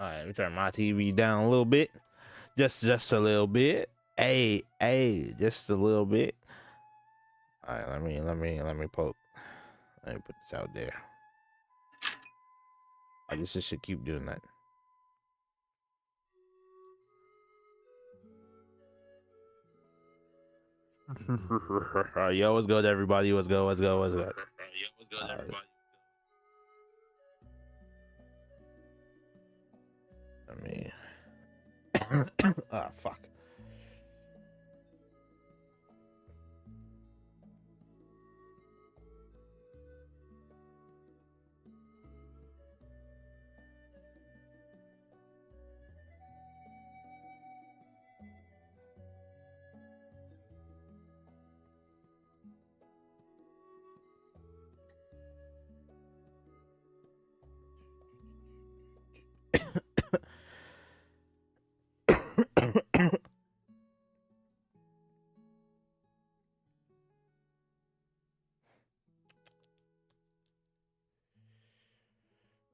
All right, let me turn my TV down a little bit, just a little bit. Hey, just a little bit. All right, let me poke. Let me put this out there. I just should keep doing that. Yo, what's good, everybody? What's good? What's good? What's good? Yo, what's good, everybody? I mean, ah, fuck.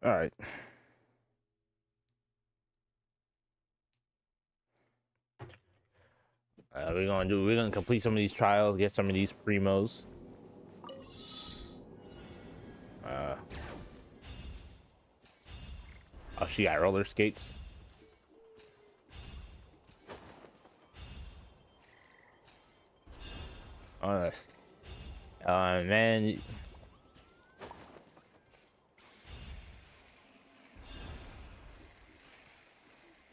All right. We're gonna complete some of these trials, get some of these primos. Oh, she got roller skates. Man.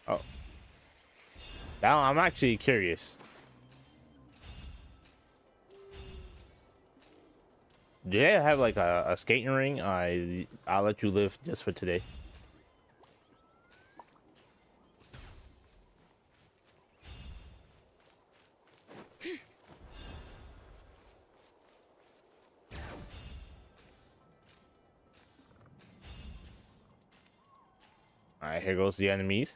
Oh, now I'm actually curious. Do they have like a skating ring? I'll let you live just for today. All right, here goes the enemies.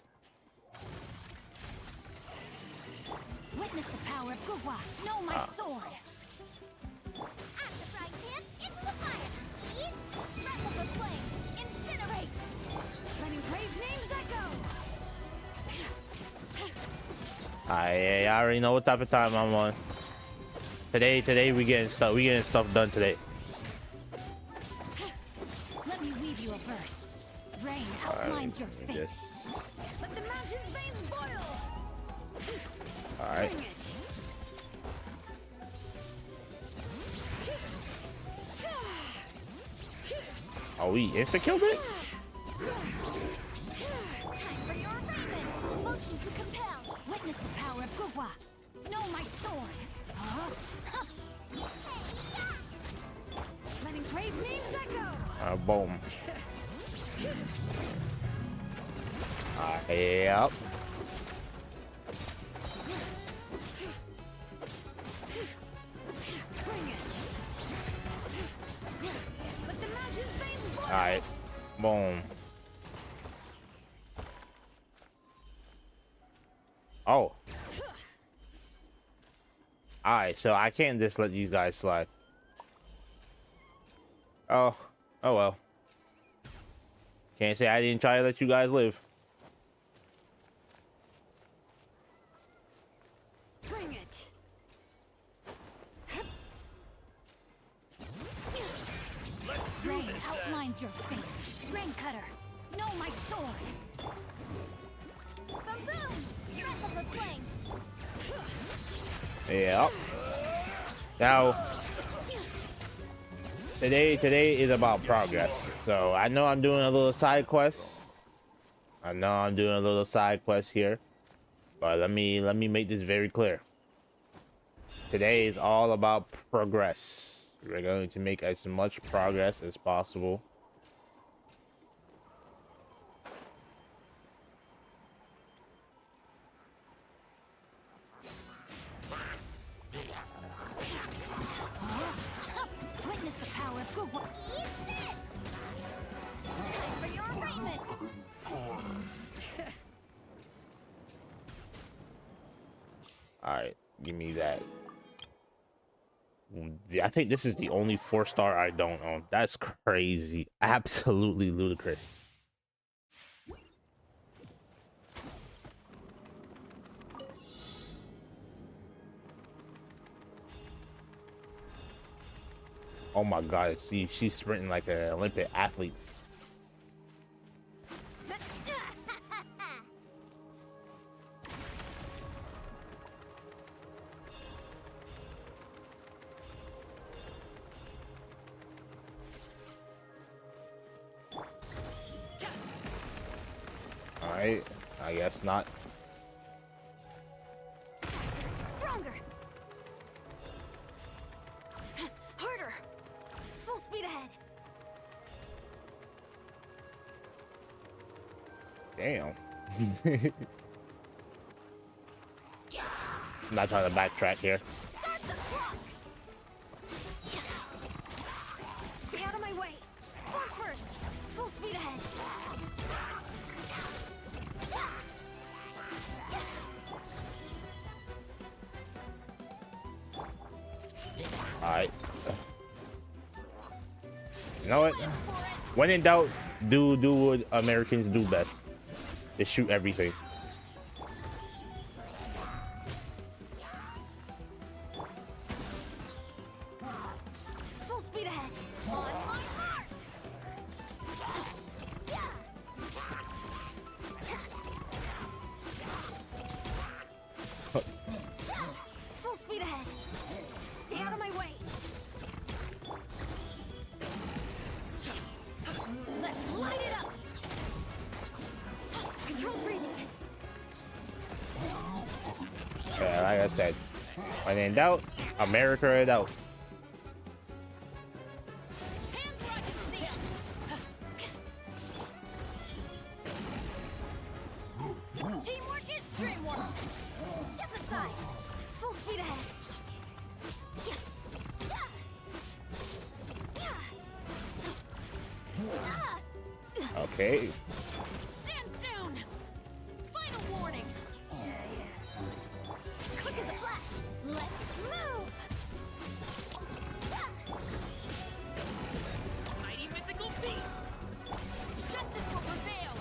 Witness the power of Gugwa. Know my sword. At the frying pan, into the fire. Eat, rattle the flame, incinerate. Letting brave names echo. I already know what type of time I'm on. Today we getting stuff done today. Let me weave you a verse. Rain outlines your fate. Let the mountain's veins boil. All right. Bring it. Oh, we insta killed it? Time for your arraignment. Motion to compel. Witness the power of Gugwa. Know my sword. Letting brave names echo. Boom. Yep. Bring it. Let the mountain's veins boil. All right. Boom. Oh. Alright, so I can't just let you guys slide. Oh well. Can't say I didn't try to let you guys live. Bring it. Rain outlines your fate. Rain cutter. Know my sword. Boom boom. Breath of the flame. Yep. Now, today is about progress. So I know I'm doing a little side quest. Here, but let me make this very clear. Today is all about progress. We're going to make as much progress as possible. Witness the power of Gugwa. Eat this. Time for your arraignment. All right, give me that. I think this is the only 4-star I don't own. That's crazy. Absolutely ludicrous. Oh my god, she's sprinting like an Olympic athlete. All right, I guess not. Stronger. Harder. Full speed ahead. Damn. I'm not trying to backtrack here. Start the clock. Stay out of my way. Front first. Full speed ahead. All right. You know what? When in doubt, do what Americans do best. Just shoot everything. Full speed ahead. On my mark. Full speed ahead. Stay out of my way. Let's light it up. Control breathing. Yeah, like I said, when in doubt, America it out. Hands where I can see 'em. Teamwork is dreamwork. Step aside. Full speed ahead. Okay. Stand down. Final warning. Quick as a flash. Let's move. Mighty mythical beast. Justice will prevail.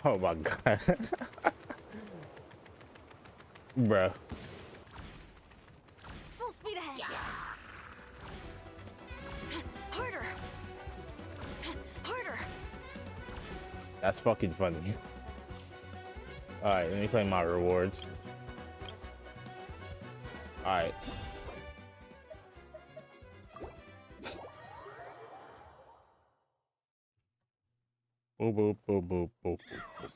Oh my god. Bruh. Full speed ahead. Harder. Harder. That's fucking funny. Alright, let me claim my rewards. Alright. Boop, boop, boop, boop, boop, boop.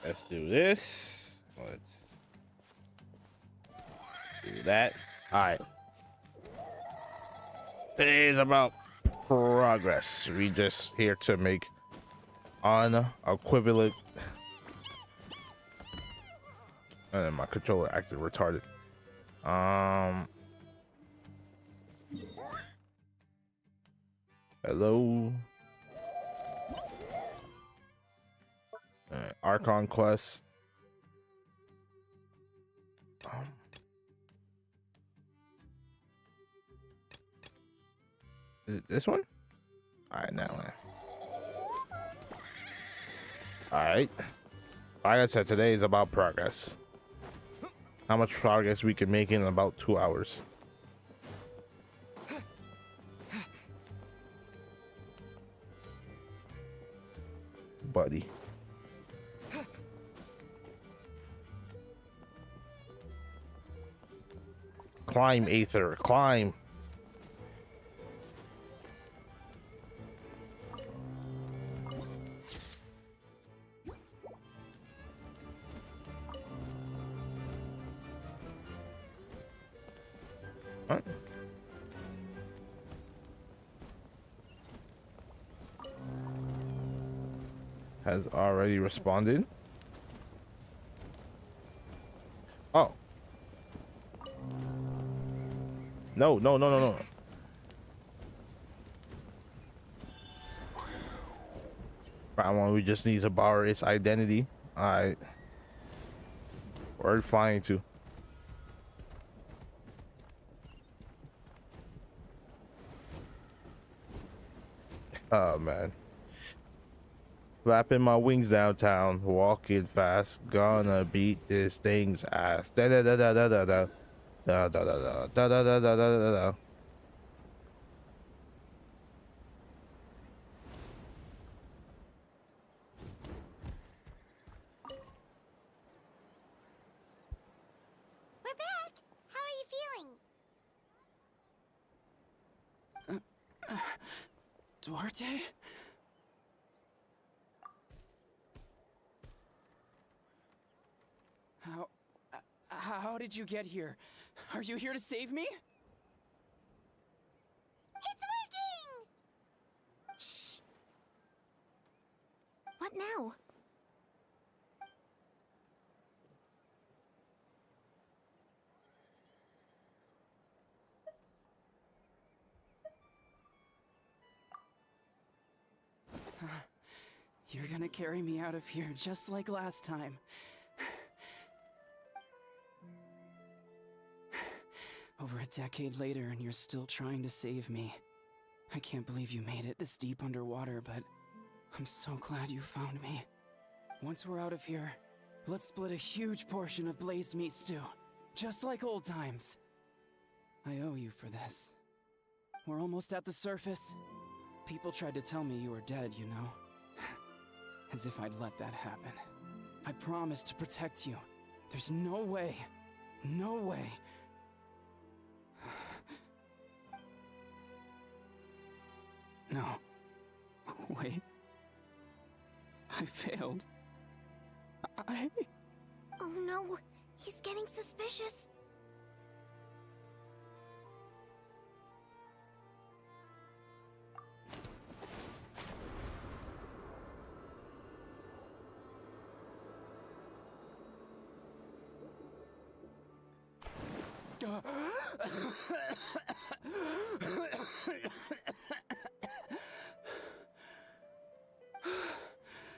Let's do this. Let's do that. All right. Today is about progress. We just here to make unequivalent. And my controller acted retarded. Hello. Archon quest. Is it this one? All right, now. All right. Like I said, today is about progress. How much progress we can make in about 2 hours. Buddy. Climb, Aether, climb. What? Has already responded. Oh. No, no, no, no, no. Right one, we just need to borrow its identity. Alright. Where are we flying to? Oh man. Flapping my wings downtown, walking fast, gonna beat this thing's ass. Da da da da da da da da da da da da da da da da. We're back. How are you feeling? Duarte? How did you get here? Are you here to save me? It's working! Shh. What now? You're gonna carry me out of here just like last time. Over a decade later, and you're still trying to save me. I can't believe you made it this deep underwater, but I'm so glad you found me. Once we're out of here, let's split a huge portion of blazed meat stew, just like old times. I owe you for this. We're almost at the surface. People tried to tell me you were dead, you know? As if I'd let that happen. I promised to protect you. There's no way. No way. No. Wait. I failed. Oh no, he's getting suspicious.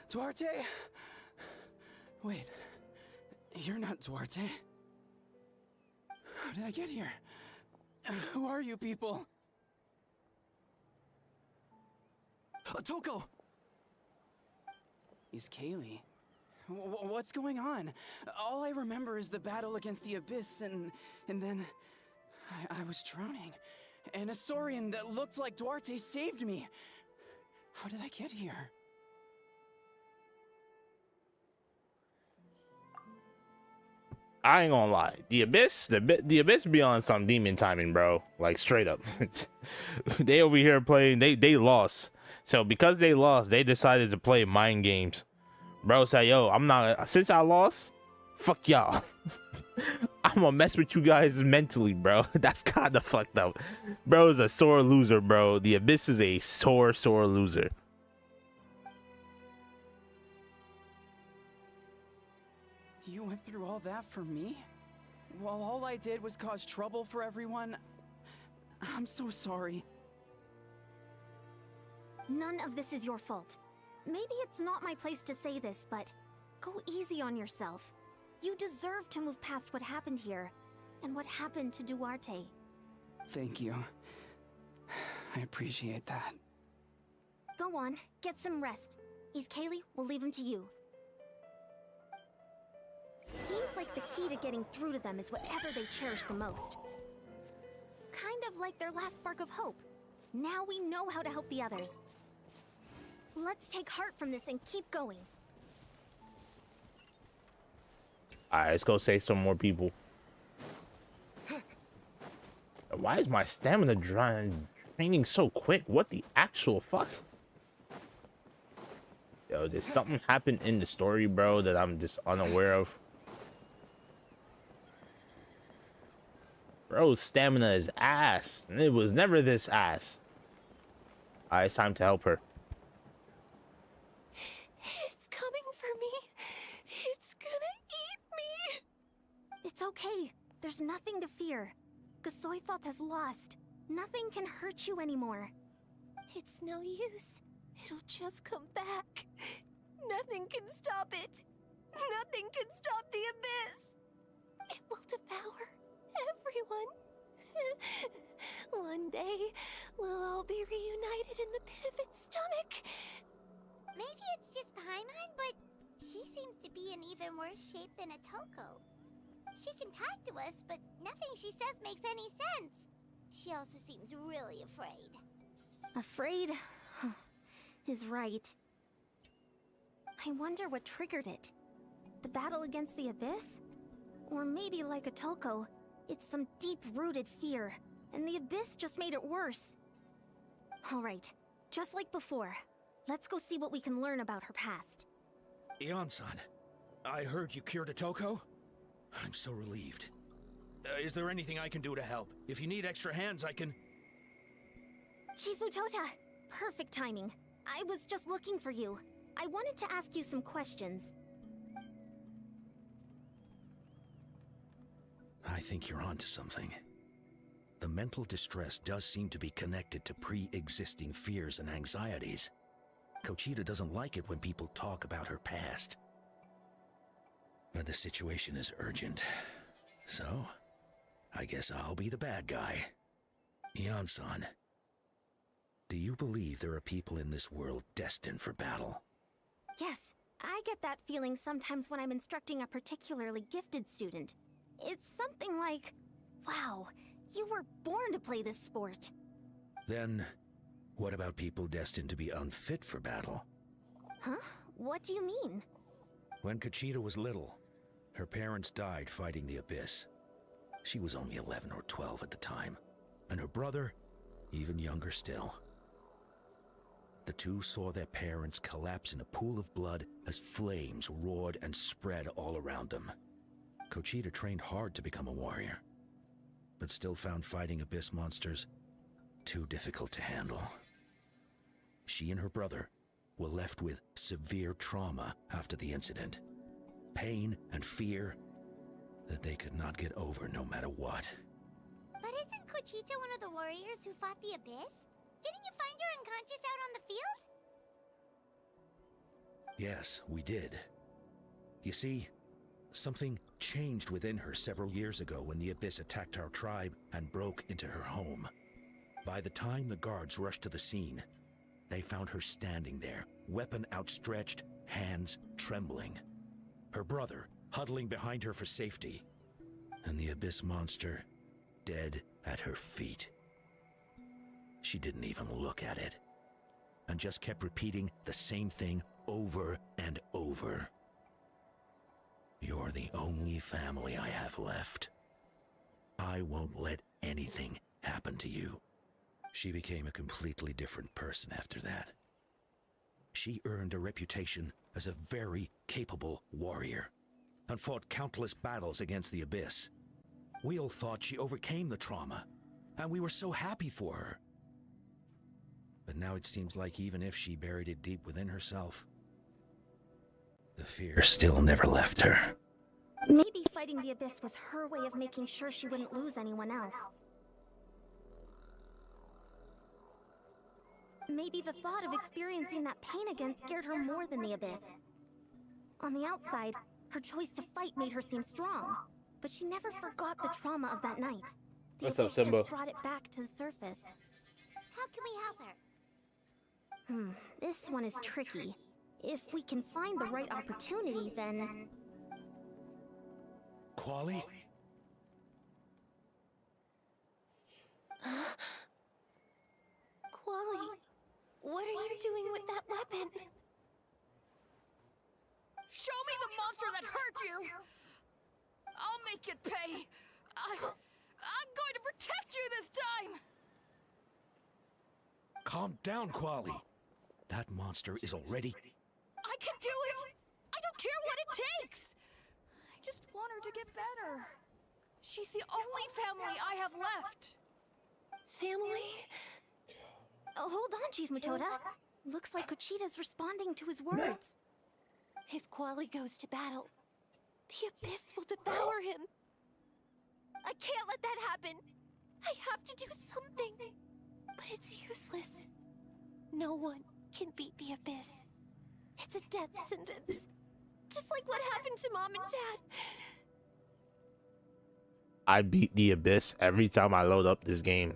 Duarte? Wait, you're not Duarte. How did I get here? Who are you people? Toko! Is Kaylee? What's going on? All I remember is the battle against the Abyss and then I was drowning. And a Saurian that looked like Duarte saved me. How did I get here? I ain't gonna lie. The Abyss be on some demon timing, bro. Like straight up. They over here playing. They lost. So because they lost, they decided to play mind games. Bro said, "Yo, I'm not. Since I lost, fuck y'all. I'm gonna mess with you guys mentally, bro." That's kind of fucked up. Bro is a sore loser, bro. The Abyss is a sore loser. You went through all that for me? While all I did was cause trouble for everyone? I'm so sorry. None of this is your fault. Maybe it's not my place to say this, but go easy on yourself. You deserve to move past what happened here, and what happened to Duarte. Thank you. I appreciate that. Go on, get some rest. Is Kaylee, we'll leave him to you. Seems like the key to getting through to them is whatever they cherish the most. Kind of like their last spark of hope. Now we know how to help the others. Let's take heart from this and keep going. Alright, let's go save some more people. Why is my stamina draining so quick? What the actual fuck? Yo, did something happen in the story, bro, that I'm just unaware of? Bro's stamina is ass. And it was never this ass. Alright, it's time to help her. It's coming for me. It's gonna eat me. It's okay. There's nothing to fear. Gasoithoth has lost. Nothing can hurt you anymore. It's no use. It'll just come back. Nothing can stop it. Nothing can stop the Abyss. It will devour everyone. One day, we'll all be reunited in the pit of its stomach. Paimon, but she seems to be in even worse shape than a Toko. She can talk to us, but nothing she says makes any sense. She also seems really afraid. Afraid? Is right. I wonder what triggered it. The battle against the Abyss? Or maybe like a Toko, it's some deep-rooted fear, and the Abyss just made it worse. Alright, just like before, let's go see what we can learn about her past. Ion-san, I heard you cured a Toko? I'm so relieved. Is there anything I can do to help? If you need extra hands, I can... Chief Mutota! Perfect timing. I was just looking for you. I wanted to ask you some questions. I think you're onto something. The mental distress does seem to be connected to pre-existing fears and anxieties. Kochita doesn't like it when people talk about her past. But the situation is urgent. So, I guess I'll be the bad guy. Ion-san, do you believe there are people in this world destined for battle? Yes, I get that feeling sometimes when I'm instructing a particularly gifted student. It's something like, wow, you were born to play this sport. Then, what about people destined to be unfit for battle? Huh? What do you mean? When Kochita was little, her parents died fighting the Abyss. She was only 11 or 12 at the time, and her brother, even younger still. The two saw their parents collapse in a pool of blood as flames roared and spread all around them. Kochita trained hard to become a warrior, but still found fighting Abyss monsters too difficult to handle. She and her brother were left with severe trauma after the incident. Pain and fear that they could not get over no matter what. But isn't Kochita one of the warriors who fought the Abyss? Didn't you find her unconscious out on the field? Yes, we did. You see, something changed within her several years ago when the Abyss attacked our tribe and broke into her home. By the time the guards rushed to the scene, they found her standing there, weapon outstretched, hands trembling. Her brother huddling behind her for safety, and the Abyss monster dead at her feet. She didn't even look at it, and just kept repeating the same thing over and over. You're the only family I have left. I won't let anything happen to you. She became a completely different person after that. She earned a reputation as a very capable warrior, and fought countless battles against the Abyss. We all thought she overcame the trauma, and we were so happy for her. But now it seems like even if she buried it deep within herself, the fear still never left her. Maybe fighting the Abyss was her way of making sure she wouldn't lose anyone else. Maybe the thought of experiencing that pain again scared her more than the Abyss. On the outside, her choice to fight made her seem strong, but she never forgot the trauma of that night. The What's up, Abyss Simba? just brought it back to the surface. How can we help her? This one is tricky. If we can find the right opportunity, then... Quali? Quali, what are you doing with that weapon? Show me the monster that hurt you! I'll make it pay! I'm going to protect you this time! Calm down, Quali. That monster is already... I can do it! I don't care what it takes! I just want her to get better. She's the only family I have left. Family? Oh, hold on, Chief Mutota. Looks like Kochita's responding to his words. If Quali goes to battle, the Abyss will devour him. I can't let that happen. I have to do something. But it's useless. No one can beat the Abyss. It's a death sentence. Just like what happened to Mom and Dad. I beat the Abyss every time I load up this game.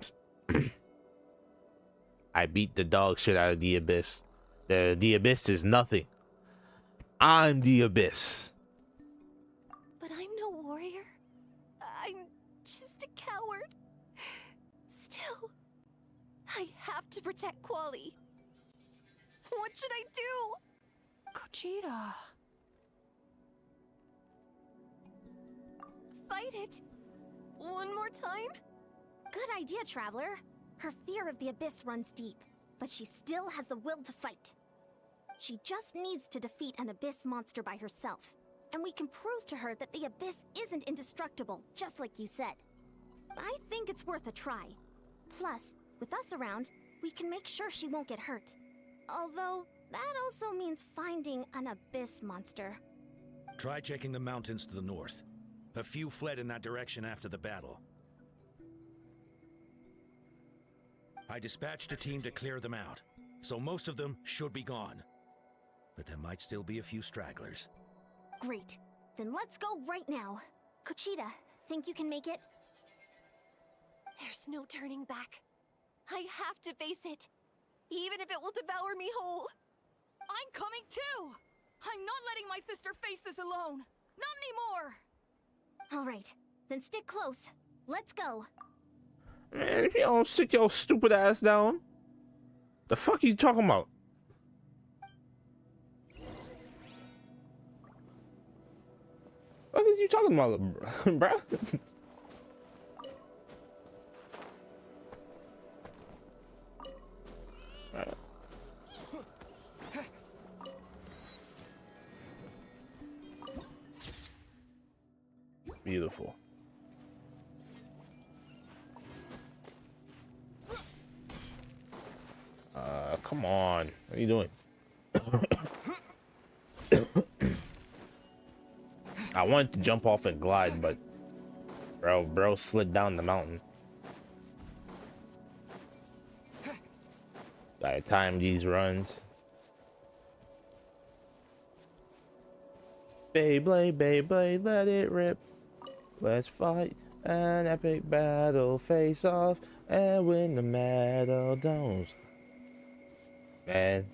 I beat the dog shit out of the Abyss. The Abyss is nothing. I'm the Abyss. But I'm no warrior. I'm just a coward. Still, I have to protect Quali. What should I do? Kuchita. Fight it. One more time? Good idea, Traveler. Her fear of the Abyss runs deep, but she still has the will to fight. She just needs to defeat an Abyss monster by herself, and we can prove to her that the Abyss isn't indestructible, just like you said. I think it's worth a try. Plus, with us around, we can make sure she won't get hurt. Although, that also means finding an Abyss monster. Try checking the mountains to the north. A few fled in that direction after the battle. I dispatched a team to clear them out, so most of them should be gone. But there might still be a few stragglers. Great. Then let's go right now. Kuchita, think you can make it? There's no turning back. I have to face it, even if it will devour me whole. I'm coming too! I'm not letting my sister face this alone! Not anymore! Alright, then stick close. Let's go. Man, if you don't sit your stupid ass down, the fuck you talking about? What is you talking about, bro? Beautiful. Come on. What are you doing? I wanted to jump off and glide, but bro slid down the mountain. Gotta time these runs. Beyblade, Beyblade, let it rip. Let's fight an epic battle, face off and win the medal domes. Man.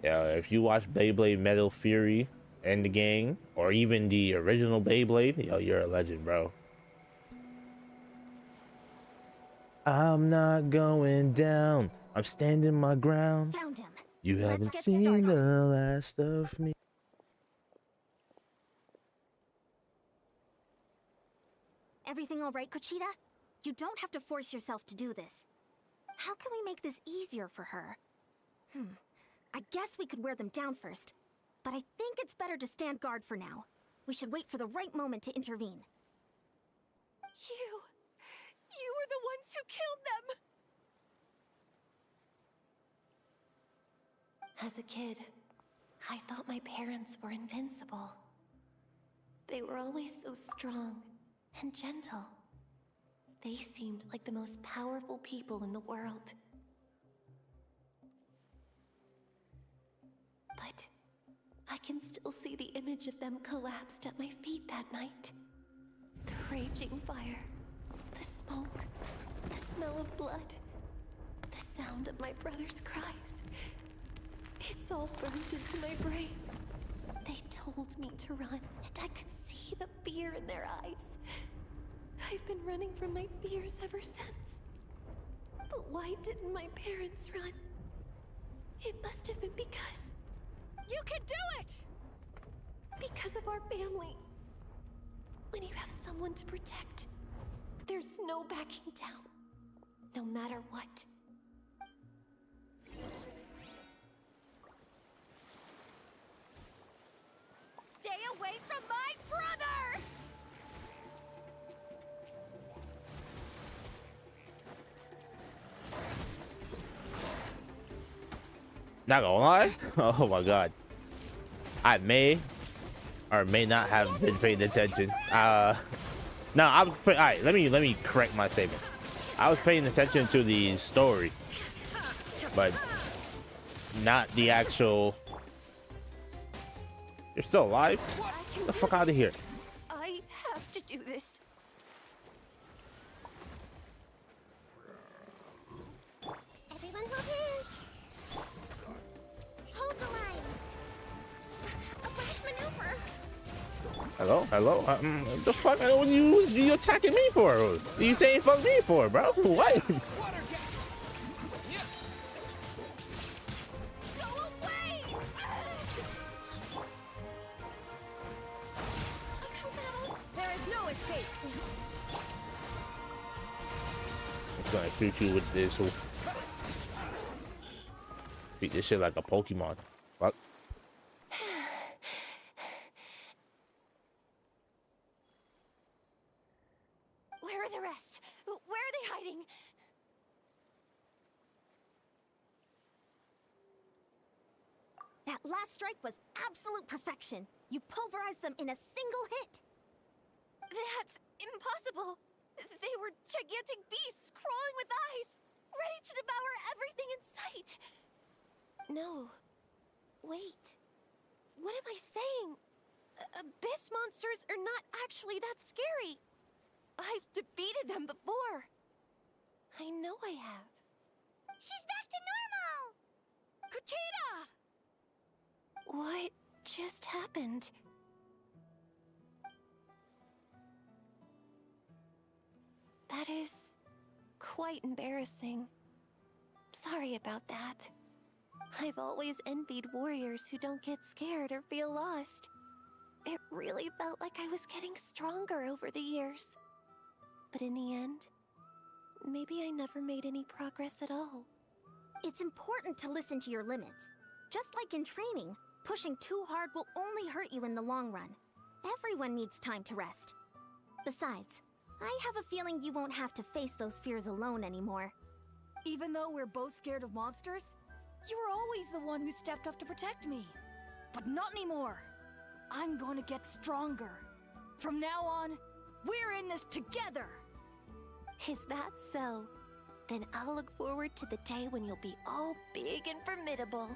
Yeah, if you watch Beyblade Metal Fury and the gang, or even the original Beyblade, yo, you're a legend, bro. I'm not going down. I'm standing my ground. Found him. You Let's haven't get seen started. the last of me. Everything all right, Kuchita? You don't have to force yourself to do this. How can we make this easier for her? I guess we could wear them down first, but I think it's better to stand guard for now. We should wait for the right moment to intervene. You were the ones who killed them! As a kid, I thought my parents were invincible. They were always so strong and gentle. They seemed like the most powerful people in the world. But I can still see the image of them collapsed at my feet that night. The raging fire, the smoke, the smell of blood, the sound of my brother's cries. It's all burned into my brain. They told me to run, and I could see the fear in their eyes. I've been running from my fears ever since. But why didn't my parents run? It must have been because... You can do it! Because of our family. When you have someone to protect, there's no backing down, no matter what. Stay away from my brother! Not gonna lie. Oh my god. I may or may not have been paying attention. No, I was alright, let me correct my statement. I was paying attention to the story, but not the actual. You're still alive? Get the fuck out of here. I have to do this. Everyone will Hello, hello. What the fuck? What you attacking me for? What you saying fuck me for, bro? What? There is no escape. I'm gonna shoot you with this. Beat this shit like a Pokemon. Fuck. Where are the rest? Where are they hiding? That last strike was absolute perfection. You pulverized them in a single hit. That's impossible. They were gigantic beasts crawling with eyes, ready to devour everything in sight. No. Wait. What am I saying? Abyss monsters are not actually that scary. I've defeated them before. I know I have. She's back to normal! Kuchita! What just happened? That is quite embarrassing. Sorry about that. I've always envied warriors who don't get scared or feel lost. It really felt like I was getting stronger over the years. But in the end, maybe I never made any progress at all. It's important to listen to your limits. Just like in training, pushing too hard will only hurt you in the long run. Everyone needs time to rest. Besides, I have a feeling you won't have to face those fears alone anymore. Even though we're both scared of monsters, you were always the one who stepped up to protect me. But not anymore. I'm gonna get stronger. From now on, we're in this together. Is that so? Then I'll look forward to the day when you'll be all big and formidable.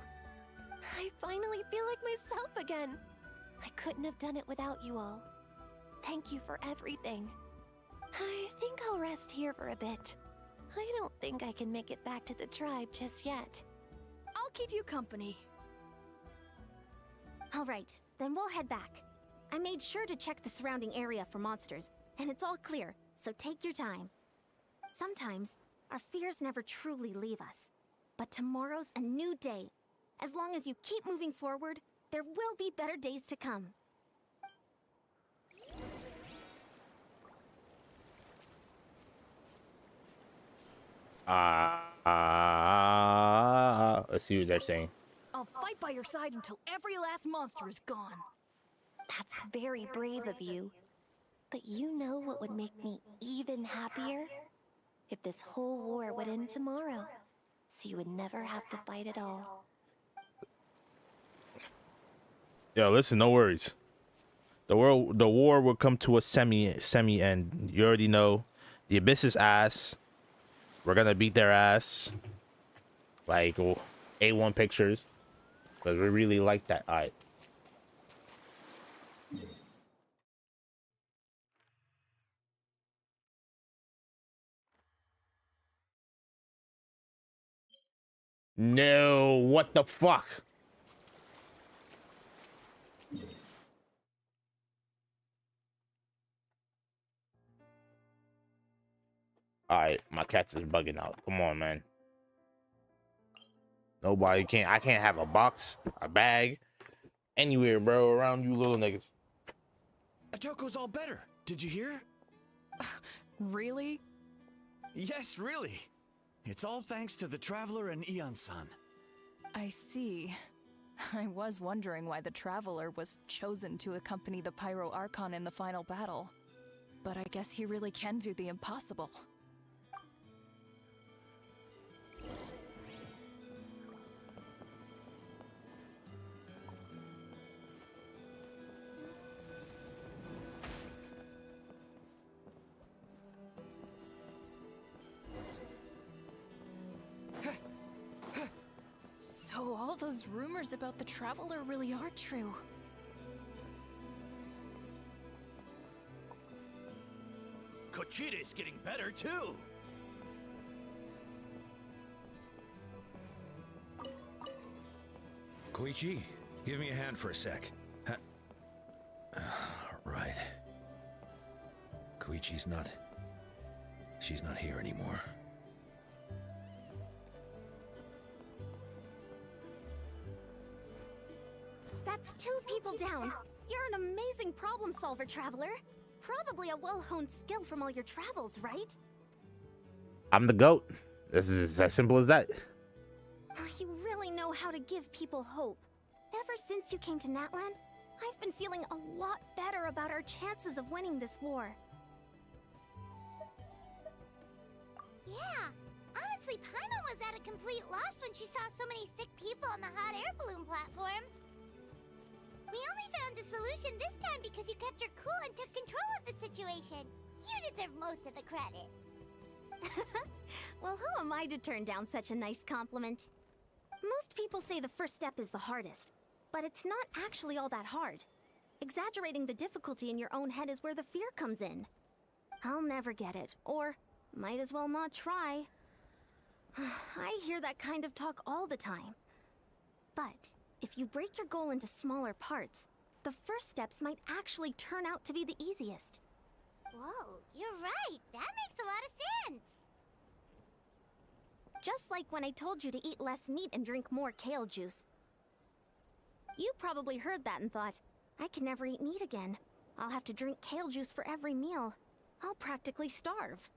I finally feel like myself again. I couldn't have done it without you all. Thank you for everything. I think I'll rest here for a bit. I don't think I can make it back to the tribe just yet. I'll keep you company. All right, then we'll head back. I made sure to check the surrounding area for monsters, and it's all clear, so take your time. Sometimes, our fears never truly leave us. But tomorrow's a new day. As long as you keep moving forward, there will be better days to come. Let's see what they're saying. I'll fight by your side until every last monster is gone. That's very brave of you. But you know what would make me even happier? If this whole war would end tomorrow, so you would never have to fight at all. Yo, listen, no worries. The war will come to a semi end. You already know. The Abyss's ass. We're gonna beat their ass. Like A1 pictures. Because we really like that. Alright. No, what the fuck? Alright, my cats is bugging out. Come on, man. Nobody can't. I can't have a box, a bag, anywhere, bro, around you little niggas. Atoko's all better. Did you hear? Really? Yes, really. It's all thanks to the Traveler and Eon-san. I see. I was wondering why the Traveler was chosen to accompany the Pyro Archon in the final battle. But I guess he really can do the impossible. So all those rumors about the Traveler really are true. Kuchita's getting better too. Koichi, give me a hand for a sec. Right. afraid she's not here anymore. That's 2 people down. You're an amazing problem solver, Traveler. Probably a well-honed skill from all your travels, right? I'm the GOAT. This is as simple as that. You really know how to give people hope. Ever since you came to Natlan, I've been feeling a lot better about our chances of winning this war. Yeah, honestly, Paimon was at a complete loss when she saw so many sick people on the hot air balloon platform. We only found a solution this time because you kept your cool and took control of the situation. You deserve most of the credit. Well, who am I to turn down such a nice compliment? Most people say the first step is the hardest, but it's not actually all that hard. Exaggerating the difficulty in your own head is where the fear comes in. I'll never get it, or might as well not try. I hear that kind of talk all the time. But if you break your goal into smaller parts, the first steps might actually turn out to be the easiest. Whoa, you're right. That makes a lot of sense. Just like when I told you to eat less meat and drink more kale juice. You probably heard that and thought, I can never eat meat again. I'll have to drink kale juice for every meal. I'll practically starve.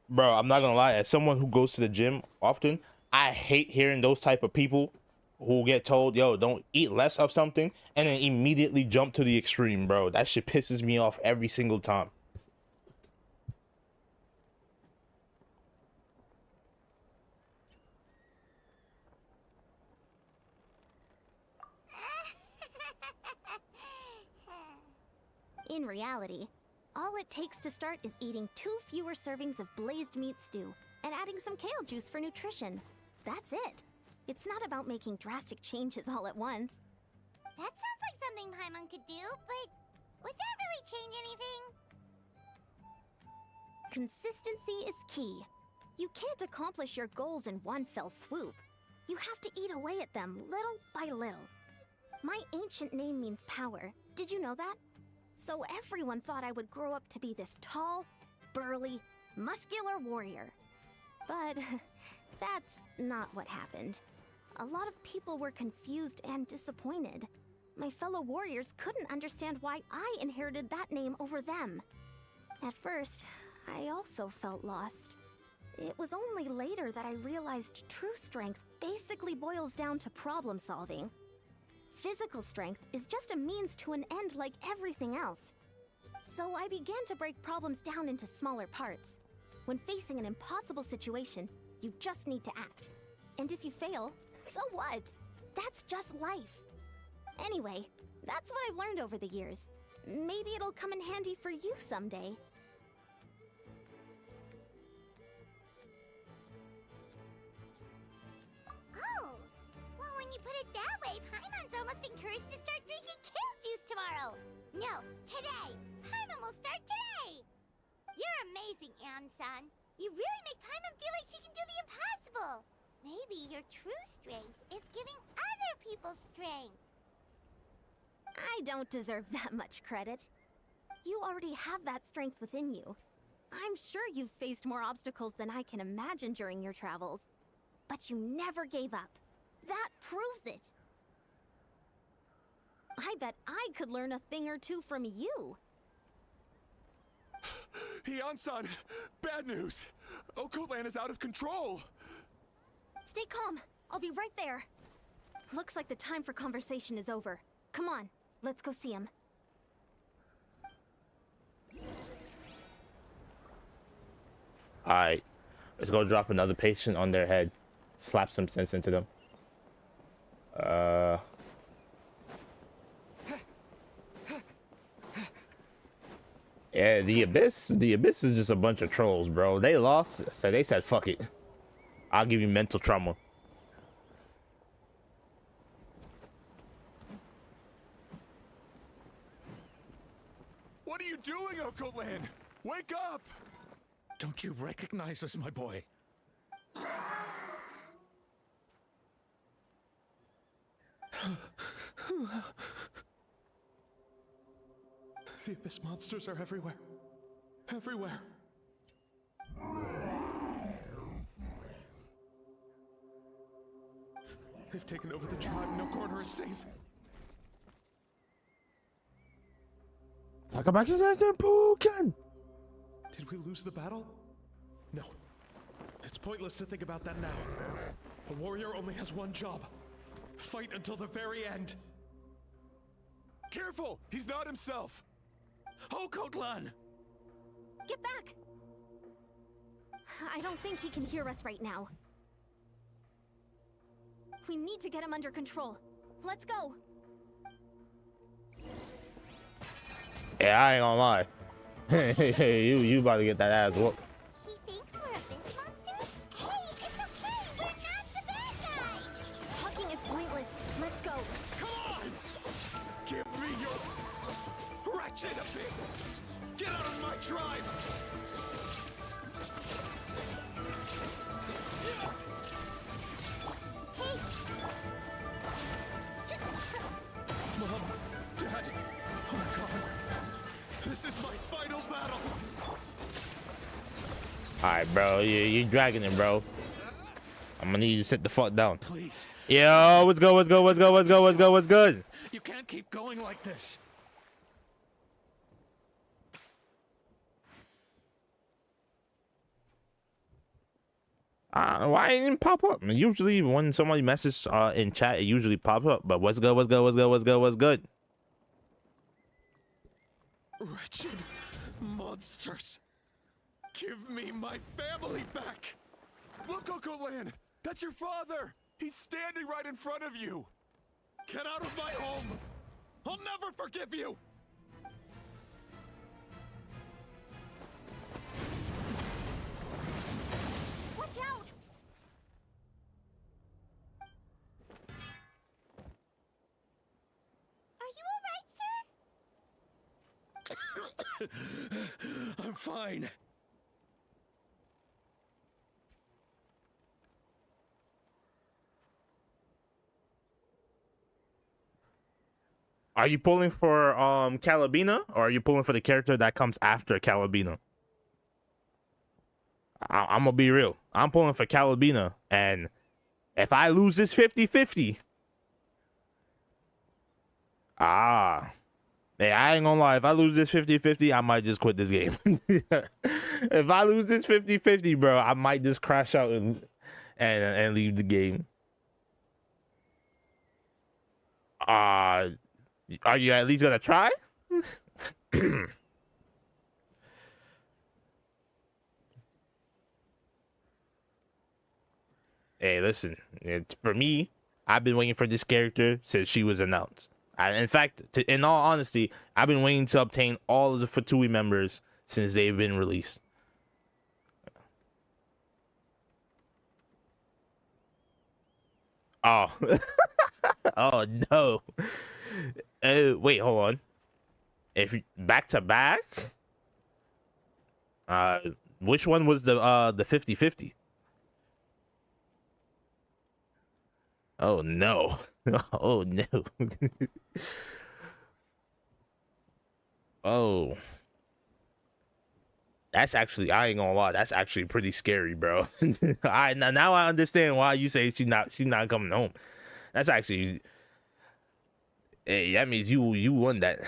Bro, I'm not gonna lie, as someone who goes to the gym often, I hate hearing those type of people who get told, yo, don't eat less of something, and then immediately jump to the extreme, bro. That shit pisses me off every single time. In reality, all it takes to start is eating 2 fewer servings of blazed meat stew and adding some kale juice for nutrition. That's it. It's not about making drastic changes all at once. That sounds like something Paimon could do, but would that really change anything? Consistency is key. You can't accomplish your goals in one fell swoop. You have to eat away at them little by little. My ancient name means power. Did you know that? So everyone thought I would grow up to be this tall, burly, muscular warrior. But that's not what happened. A lot of people were confused and disappointed. My fellow warriors couldn't understand why I inherited that name over them. At first, I also felt lost. It was only later that I realized true strength basically boils down to problem solving. Physical strength is just a means to an end like everything else. So I began to break problems down into smaller parts. When facing an impossible situation, you just need to act. And if you fail, so what? That's just life. Anyway, that's what I've learned over the years. Maybe it'll come in handy for you someday. Oh, well, when you put it that way, Paimon's almost encouraged to start drinking kale juice tomorrow. No, today. Paimon will start today. You're amazing, Ann-san. You really make Paimon feel like she can do the impossible. Maybe your true strength is giving other people strength. I don't deserve that much credit. You already have that strength within you. I'm sure you've faced more obstacles than I can imagine during your travels. But you never gave up. That proves it. I bet I could learn a thing or two from you. Hian-san, bad news. Okoland is out of control. Stay calm. I'll be right there. Looks like the time for conversation is over. Come on, let's go see him. Alright, let's go drop another patient on their head. Slap some sense into them. Yeah, the Abyss is just a bunch of trolls, bro. They lost, so they said, fuck it. I'll give you mental trauma. What are you doing, Okoland? Wake up! Don't you recognize us, my boy? The Abyss monsters are everywhere. Everywhere. They've taken over the tribe. No corner is safe. Talk about your ass and Pukan. Did we lose the battle? No. It's pointless to think about that now. A warrior only has one job. Fight until the very end. Careful! He's not himself! Hokotlan! Get back! I don't think he can hear us right now. We need to get him under control. Let's go! Yeah, I ain't gonna lie. you about to get that ass whooped. He thinks we're abyss monsters? Hey, it's okay! We're not the bad guys! Talking is pointless. Let's go. Come on! Give me your wretched abyss! Get out of my tribe! Mom, Dad, oh my God. This is my final battle. Alright, bro. You dragging it, bro. I'm gonna need you to sit the fuck down. Please. Yo, what's good? What's good? What's good? What's good? What's good? What's good? You can't keep going like this. Why didn't it pop up? Usually when somebody messages in chat, it usually pops up. But what's good? What's good? What's good? What's good? What's good? Wretched monsters. Give me my family back. Look, Okolan! That's your father! He's standing right in front of you! Get out of my home! I'll never forgive you! Watch out! Are you alright, sir? I'm fine. Are you pulling for Calabina, or are you pulling for the character that comes after Calabina? I'm gonna be real. I'm pulling for Calabina, and if I lose this 50-50, yeah, I ain't gonna lie. If I lose this 50-50, I might just quit this game. If I lose this 50-50, bro, I might just crash out and leave the game. Are you at least gonna try? Hey, listen. It's for me. I've been waiting for this character since she was announced. In fact, in all honesty, I've been waiting to obtain all of the Fatui members since they've been released. Oh, oh no. Wait, hold on. If back to back, which one was the 50-50? Oh no. Oh no. Oh. That's actually, I ain't gonna lie, that's actually pretty scary, bro. Now I understand why you say she's not coming home. That's actually, hey, that means you won that.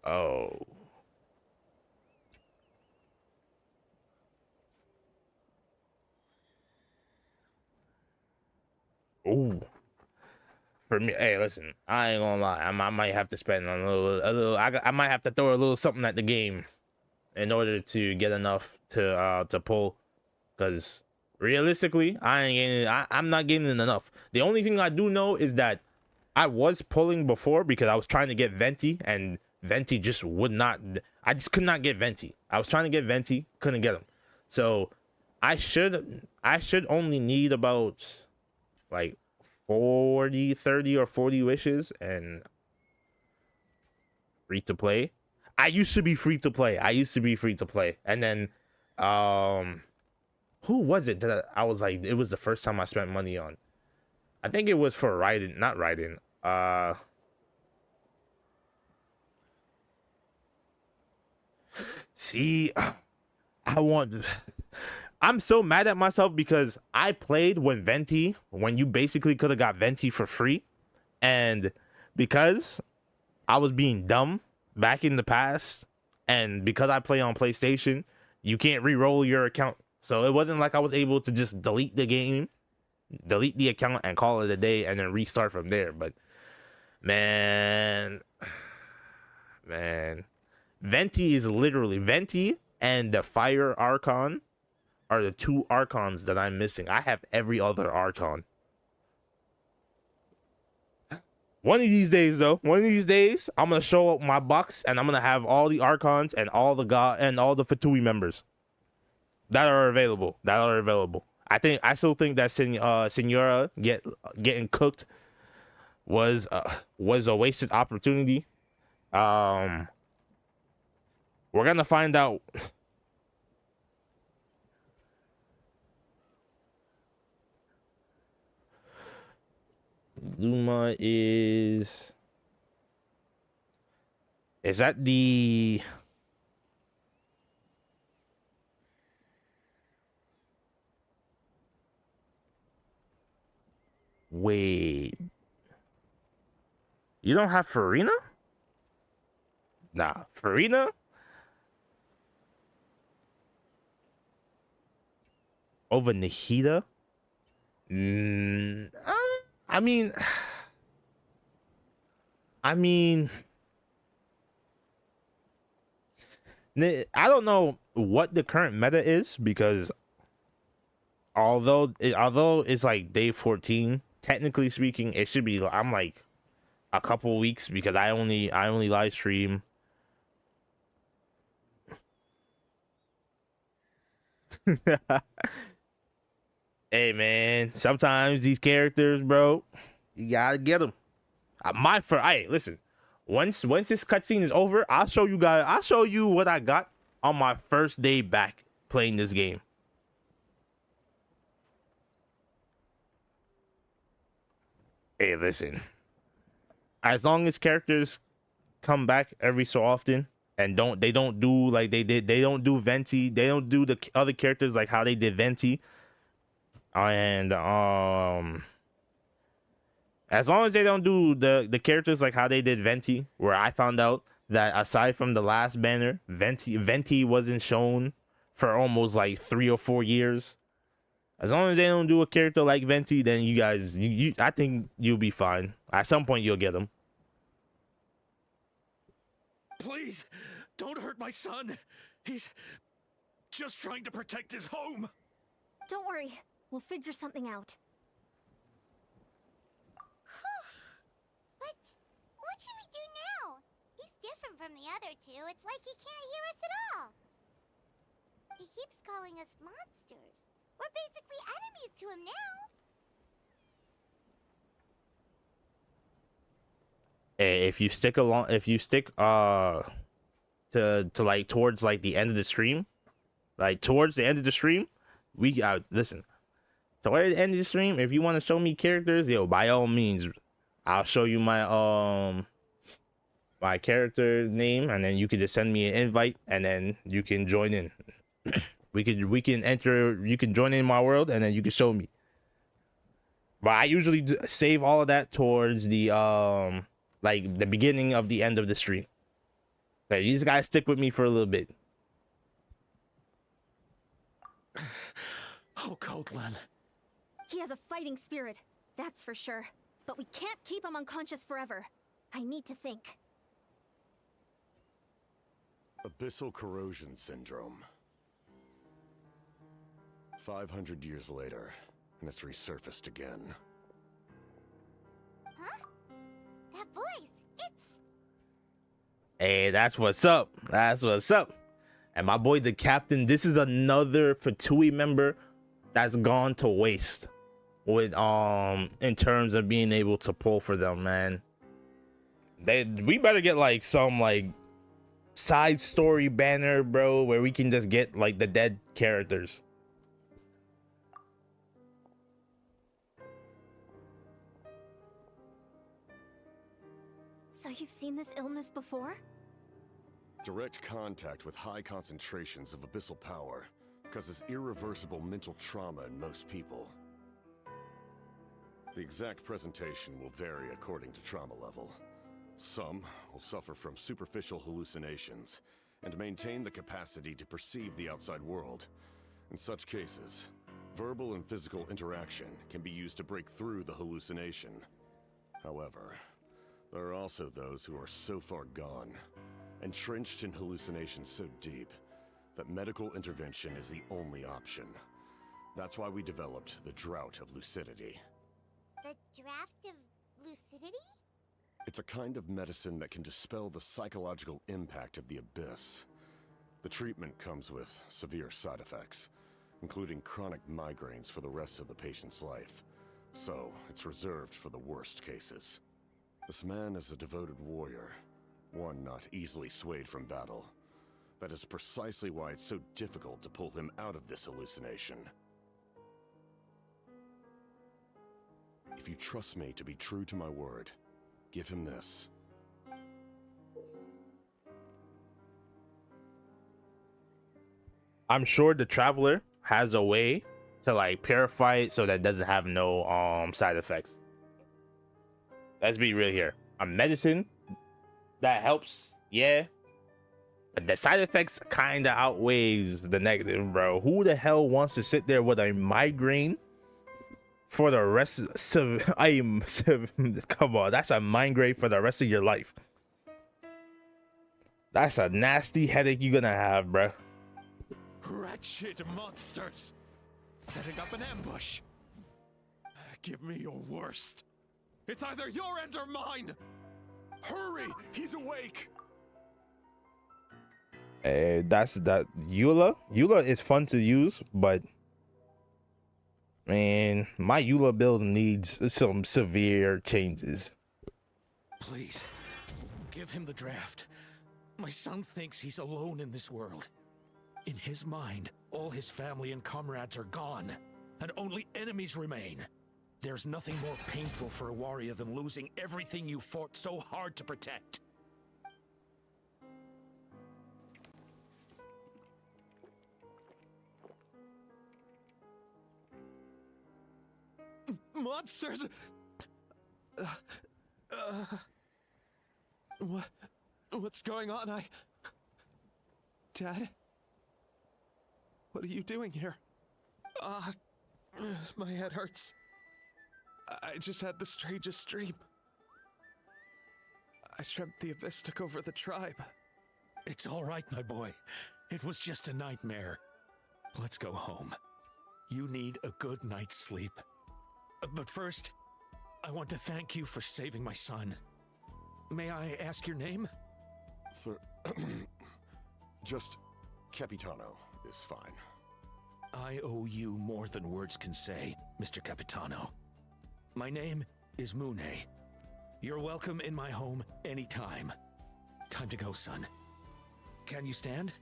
Oh. Ooh. For me, hey, listen, I ain't gonna lie. I might have to spend a little. I might have to throw a little something at the game in order to get enough to pull. Because realistically, I'm not getting enough. The only thing I do know is that I was pulling before because I was trying to get Venti, and Venti just would not. I just could not get Venti. I was trying to get Venti, couldn't get him. So I should only need about like 30 or 40 wishes and free to play. I used to be free to play. And then hold Who was it that I was like, it was the first time I spent money on? I think it was for Raiden, not Raiden. See, I want. I'm so mad at myself because I played when you basically could have got Venti for free, and because I was being dumb back in the past, and because I play on PlayStation, you can't re-roll your account. So it wasn't like I was able to just delete the game, delete the account, and call it a day, and then restart from there. But man, Venti is literally Venti and the Fire Archon are the two Archons that I'm missing. I have every other Archon. One of these days, though, I'm gonna show up my box and I'm gonna have all the Archons and all the Fatui members that are available. I still think that Senora getting cooked was a wasted opportunity. We're gonna find out. Luma is that the wait, you don't have Farina? Nah, Farina over Nahida? I mean, I don't know what the current meta is because although it's like day 14, technically speaking, it should be. I'm like a couple weeks because I only live stream. Hey man, sometimes these characters, bro, you gotta get them. Hey, listen. Once this cutscene is over, I'll show you guys. I'll show you what I got on my first day back playing this game. Hey, listen. As long as characters come back every so often and they don't do like they did. They don't do Venti. They don't do the other characters like how they did Venti. And as long as they don't do the characters like how they did Venti, where I found out that aside from the last banner, Venti wasn't shown for almost like 3 or 4 years. As long as they don't do a character like Venti, then you guys, I think you'll be fine. At some point, you'll get them. Please, don't hurt my son. He's just trying to protect his home. Don't worry. We'll figure something out. But what should we do now? He's different from the other two. It's like he can't hear us at all. He keeps calling us monsters. We're basically enemies to him now. If you stick to like towards like the end of the stream, we listen. Toward the end of the stream, if you want to show me characters, yo, by all means, I'll show you my my character name, and then you can just send me an invite, and then you can join in. we can enter. You can join in my world, and then you can show me. But I usually save all of that towards the like the beginning of the end of the stream. Okay, you just gotta stick with me for a little bit. Oh, Coatlan. He has a fighting spirit, that's for sure. But we can't keep him unconscious forever. I need to think. Abyssal corrosion syndrome. 500 years later, and it's resurfaced again. Huh? That voice, it's... Hey, that's what's up. That's what's up. And my boy, the captain, this is another Fatui member that's gone to waste with in terms of being able to pull for them, man. We better get like some like side story banner, bro, where we can just get like the dead characters. So you've seen this illness before? Direct contact with high concentrations of abyssal power causes irreversible mental trauma in most people. The exact presentation will vary according to trauma level. Some will suffer from superficial hallucinations and maintain the capacity to perceive the outside world. In such cases, verbal and physical interaction can be used to break through the hallucination. However, there are also those who are so far gone, entrenched in hallucinations so deep, that medical intervention is the only option. That's why we developed the Drought of Lucidity. The draft of lucidity? It's a kind of medicine that can dispel the psychological impact of the Abyss. The treatment comes with severe side effects, including chronic migraines for the rest of the patient's life. So, it's reserved for the worst cases. This man is a devoted warrior, one not easily swayed from battle. That is precisely why it's so difficult to pull him out of this hallucination. If you trust me to be true to my word, give him this. I'm sure the Traveler has a way to like purify it so that it doesn't have no side effects. Let's be real here. A medicine that helps, yeah, but the side effects kind of outweighs the negative, bro. Who the hell wants to sit there with a migraine for the rest of come on, that's a migraine for the rest of your life. That's a nasty headache you're gonna have, bro. Wretched monsters! Setting up an ambush! Give me your worst. It's either your end or mine! Hurry! He's awake! That's that. Eula is fun to use, but man, my Eula build needs some severe changes. Please, give him the draft. My son thinks he's alone in this world. In his mind, all his family and comrades are gone, and only enemies remain. There's nothing more painful for a warrior than losing everything you fought so hard to protect. Monsters! What's going on? Dad? What are you doing here? My head hurts. I just had the strangest dream. I dreamt the Abyss took over the tribe. It's all right, my boy. It was just a nightmare. Let's go home. You need a good night's sleep. But first, I want to thank you for saving my son. May I ask your name? Just Capitano is fine. I owe you more than words can say, Mr. Capitano. My name is Mune. You're welcome in my home anytime. Time to go, son. Can you stand?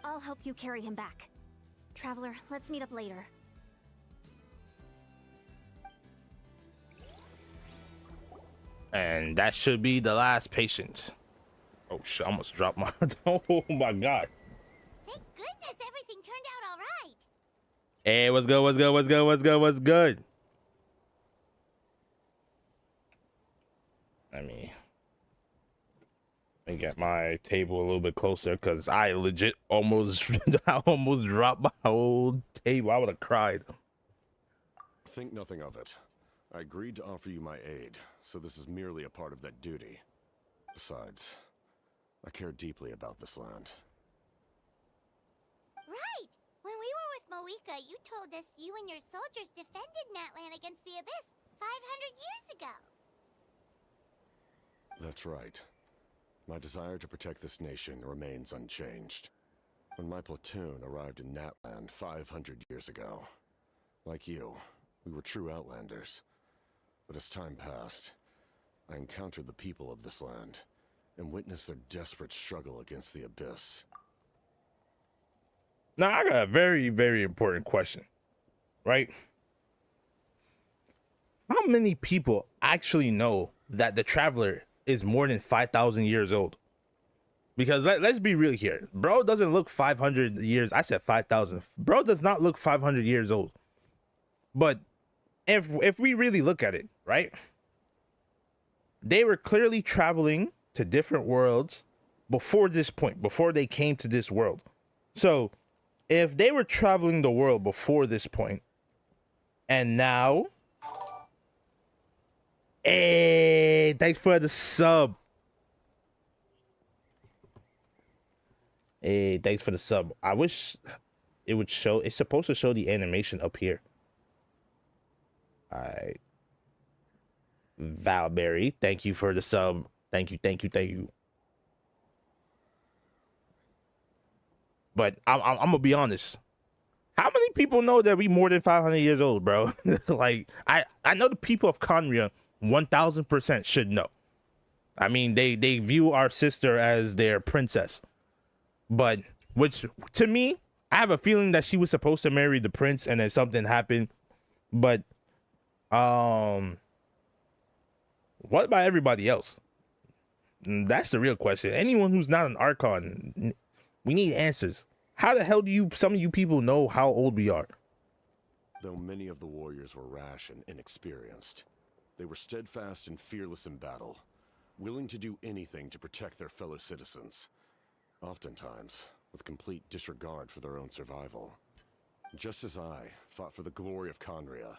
I'll help you carry him back. Traveler, let's meet up later. And that should be the last patient. Oh shit, I almost dropped my oh my god. Thank goodness everything turned out all right. Hey, what's good, what's good, what's good, what's good, what's good? Let me get my table a little bit closer because I legit almost I almost dropped my whole table. I would have cried. Think nothing of it. I agreed to offer you my aid, so this is merely a part of that duty. Besides, I care deeply about this land. Right! When we were with Moika, you told us you and your soldiers defended Natlan against the Abyss 500 years ago. That's right. My desire to protect this nation remains unchanged. When my platoon arrived in Natlan 500 years ago, like you, we were true outlanders. But as time passed, I encountered the people of this land and witnessed their desperate struggle against the Abyss. Now I got a very, very important question, right? How many people actually know that the Traveler is more than 5,000 years old? Because let's be real here. Bro doesn't look 500 years. I said 5,000. Bro does not look 500 years old. But if we really look at it, right? They were clearly traveling to different worlds before this point, before they came to this world. So if they were traveling the world before this point, and now, hey, thanks for the sub. Hey, thanks for the sub. I wish it would show. It's supposed to show the animation up here. All right. Valberry, thank you for the sub. Thank you, thank you, thank you. But I'm gonna be honest. How many people know that we more than 500 years old, bro? Like, I know the people of Conria 1000% should know. I mean, they view our sister as their princess. But, which, to me, I have a feeling that she was supposed to marry the prince and then something happened. But, what about everybody else? That's the real question. Anyone who's not an Archon, we need answers. How the hell do some of you people know how old we are? Though many of the warriors were rash and inexperienced, they were steadfast and fearless in battle, willing to do anything to protect their fellow citizens, oftentimes with complete disregard for their own survival. Just as I fought for the glory of Conria,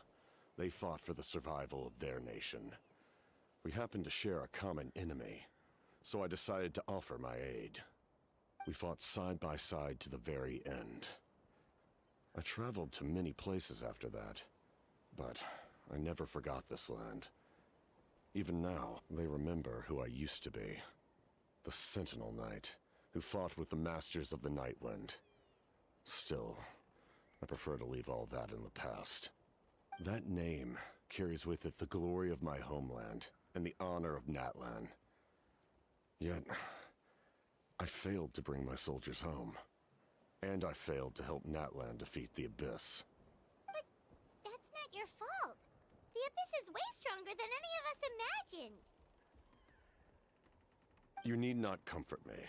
they fought for the survival of their nation. We happened to share a common enemy, so I decided to offer my aid. We fought side by side to the very end. I traveled to many places after that, but I never forgot this land. Even now, they remember who I used to be. The Sentinel Knight, who fought with the Masters of the Nightwind. Still, I prefer to leave all that in the past. That name carries with it the glory of my homeland and the honor of Natlan. Yet, I failed to bring my soldiers home. And I failed to help Natlan defeat the Abyss. But that's not your fault. The Abyss is way stronger than any of us imagined. You need not comfort me.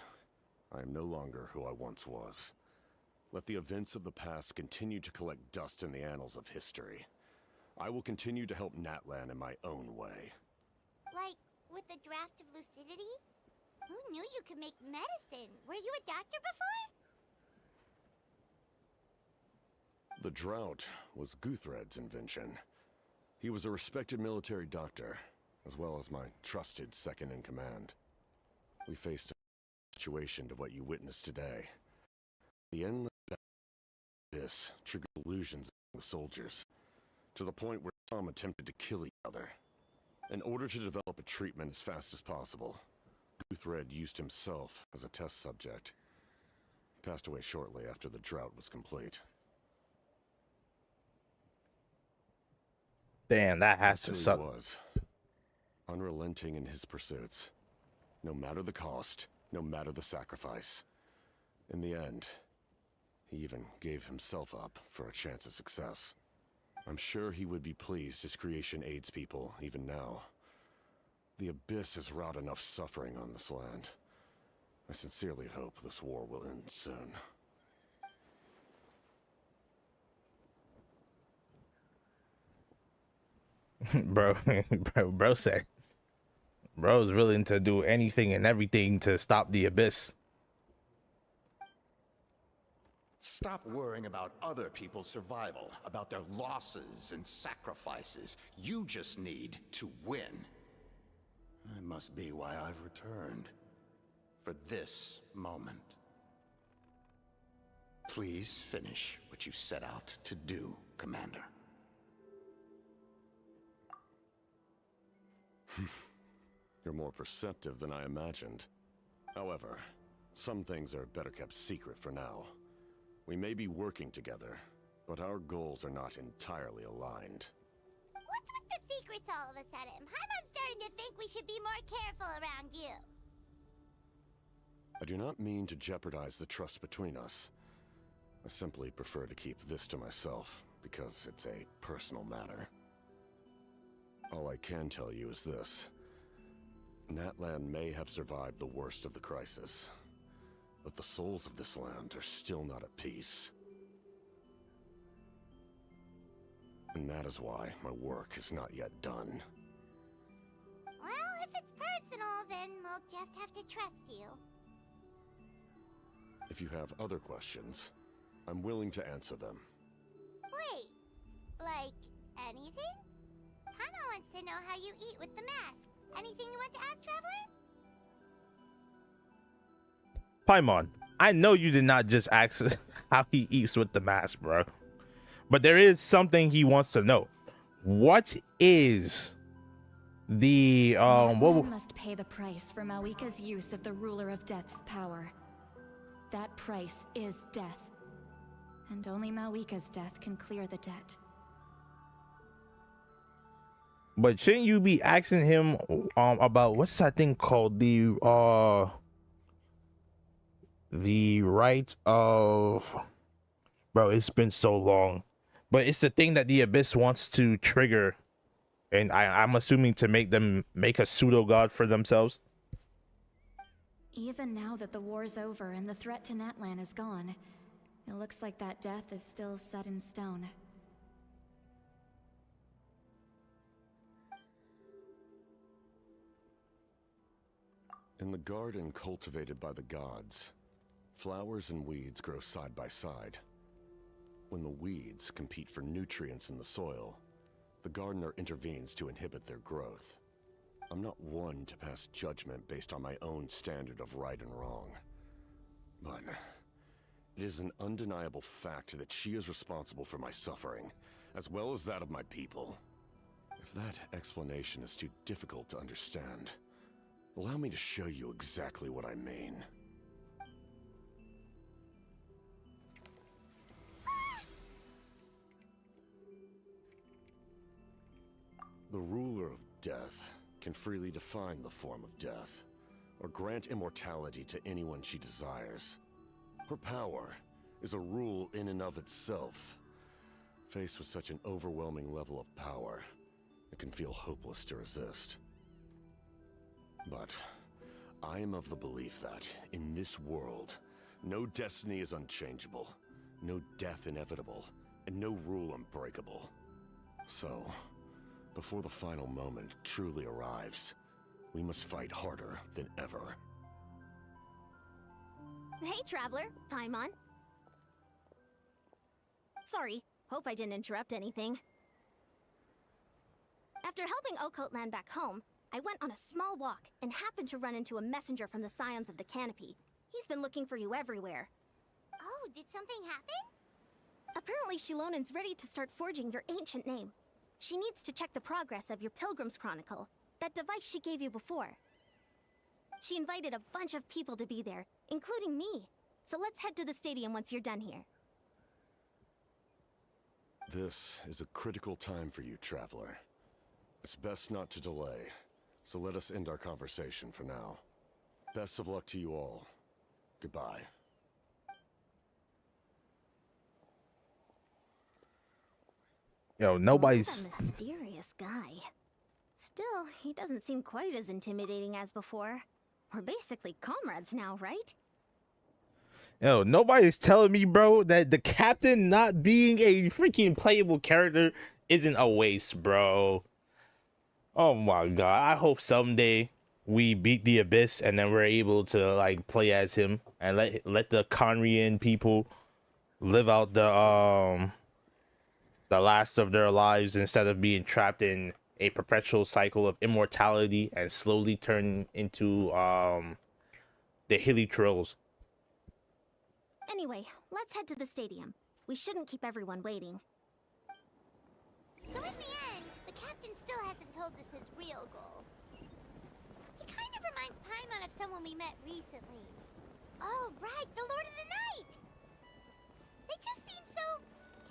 I am no longer who I once was. Let the events of the past continue to collect dust in the annals of history. I will continue to help Natlan in my own way. Like, with the draft of lucidity? Who knew you could make medicine? Were you a doctor before? The drought was Guthred's invention. He was a respected military doctor, as well as my trusted second-in-command. We faced a situation to what you witnessed today. The endless Abyss triggered illusions among the soldiers, to the point where some attempted to kill each other. In order to develop a treatment as fast as possible, Guthred used himself as a test subject. He passed away shortly after the drought was complete. Damn, that has to That's who suck. he was. Unrelenting in his pursuits. No matter the cost, no matter the sacrifice. In the end, he even gave himself up for a chance at success. I'm sure he would be pleased his creation aids people even now. The Abyss has wrought enough suffering on this land. I sincerely hope this war will end soon. bro said, bro's willing to do anything and everything to stop the Abyss. Stop worrying about other people's survival, about their losses and sacrifices. You just need to win. That must be why I've returned. For this moment. Please finish what you set out to do, Commander. You're more perceptive than I imagined. However, some things are better kept secret for now. We may be working together, but our goals are not entirely aligned. What's with the secrets all of a sudden? I'm starting to think we should be more careful around you. I do not mean to jeopardize the trust between us. I simply prefer to keep this to myself because it's a personal matter. All I can tell you is this. Natlan may have survived the worst of the crisis, but the souls of this land are still not at peace. And that is why my work is not yet done. Well, if it's personal, then we'll just have to trust you. If you have other questions, I'm willing to answer them. Wait, like anything? Paimon wants to know how you eat with the mask. Anything you want to ask, Traveler? Paimon, I know you did not just ask how he eats with the mask, bro. But there is something he wants to know. What is the Natlan must pay the price for Mawika's use of the Ruler of Death's power. That price is death. And only Mawika's death can clear the debt. But shouldn't you be asking him about what's that thing called, the right of, bro, it's been so long, but it's the thing that the Abyss wants to trigger, and I'm assuming to make them make a pseudo god for themselves. Even now that the war's over and the threat to Natlan is gone, it looks like that death is still set in stone. In the garden cultivated by the gods, flowers and weeds grow side by side. When the weeds compete for nutrients in the soil, the gardener intervenes to inhibit their growth. I'm not one to pass judgment based on my own standard of right and wrong. But it is an undeniable fact that she is responsible for my suffering, as well as that of my people. If that explanation is too difficult to understand, allow me to show you exactly what I mean. The ruler of death can freely define the form of death, or grant immortality to anyone she desires. Her power is a rule in and of itself. Faced with such an overwhelming level of power, it can feel hopeless to resist. But I am of the belief that, in this world, no destiny is unchangeable, no death inevitable, and no rule unbreakable. So, before the final moment truly arrives, we must fight harder than ever. Hey, Traveler, Paimon. Sorry, hope I didn't interrupt anything. After helping Occult land back home, I went on a small walk and happened to run into a messenger from the Scions of the Canopy. He's been looking for you everywhere. Oh, did something happen? Apparently Shilonen's ready to start forging your ancient name. She needs to check the progress of your Pilgrim's Chronicle, that device she gave you before. She invited a bunch of people to be there, including me. So let's head to the stadium once you're done here. This is a critical time for you, Traveler. It's best not to delay, so let us end our conversation for now. Best of luck to you all. Goodbye. Yo, nobody's... What a mysterious guy. Still, he doesn't seem quite as intimidating as before. We're basically comrades now, right? Yo, nobody's telling me, bro, that the captain not being a freaking playable character isn't a waste, bro. Oh my god, I hope someday we beat the Abyss and then we're able to like play as him and let the Conrian people live out the last of their lives instead of being trapped in a perpetual cycle of immortality and slowly turn into the hilly trolls. Anyway, let's head to the stadium. We shouldn't keep everyone waiting. So in the end, the captain still hasn't told us his real goal. He kind of reminds Paimon of someone we met recently. Oh, right, the Lord of the Night! They just seem so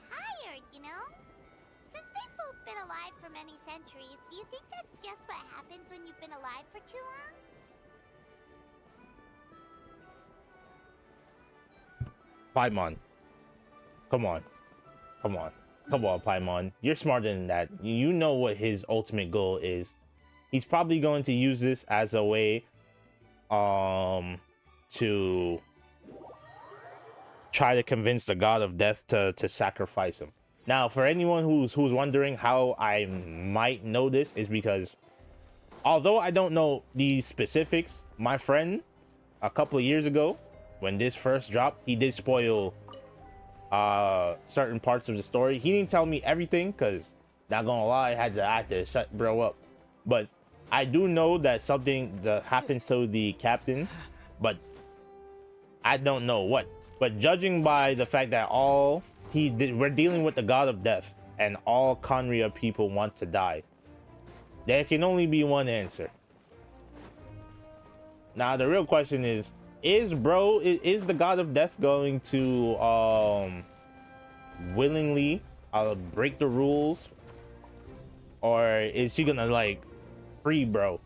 tired, you know? Since they've both been alive for many centuries, do you think that's just what happens when you've been alive for too long? Paimon, Come on. Come on. Come on, Paimon. You're smarter than that. You know what his ultimate goal is. He's probably going to use this as a way to try to convince the god of death to sacrifice him. Now, for anyone who's wondering how I might know this, is because although I don't know these specifics, my friend a couple of years ago when this first dropped, he did spoil certain parts of the story. He didn't tell me everything because, not gonna lie, I had to shut bro up. But I do know that something that happens to the captain, but I don't know what. But judging by the fact that we're dealing with the god of death, and all Conria people want to die, there can only be one answer. Now the real question is the god of death going to willingly break the rules, or is she gonna like free bro?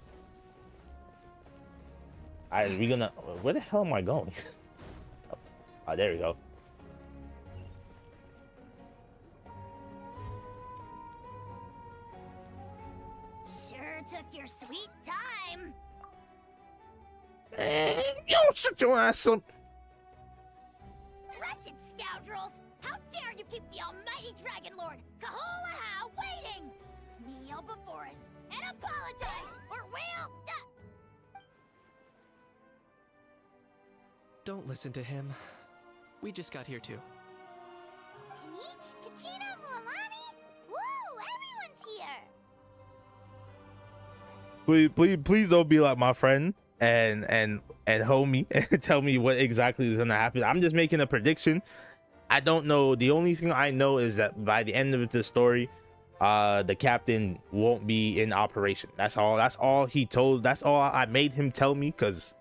Where the hell am I going? Oh, there we go. Sure took your sweet time. You don't shut your ass up. Wretched scoundrels! How dare you keep the almighty Dragon Lord, Kahulaha, waiting! Kneel before us and apologize, or we'll... Don't listen to him. We just got here too. Kanich, Kachina, Mualani? Woo! Everyone's here! Please don't be like my friend and homie and tell me what exactly is gonna happen. I'm just making a prediction. I don't know. The only thing I know is that by the end of the story, the captain won't be in operation. That's all he told. That's all I made him tell me, because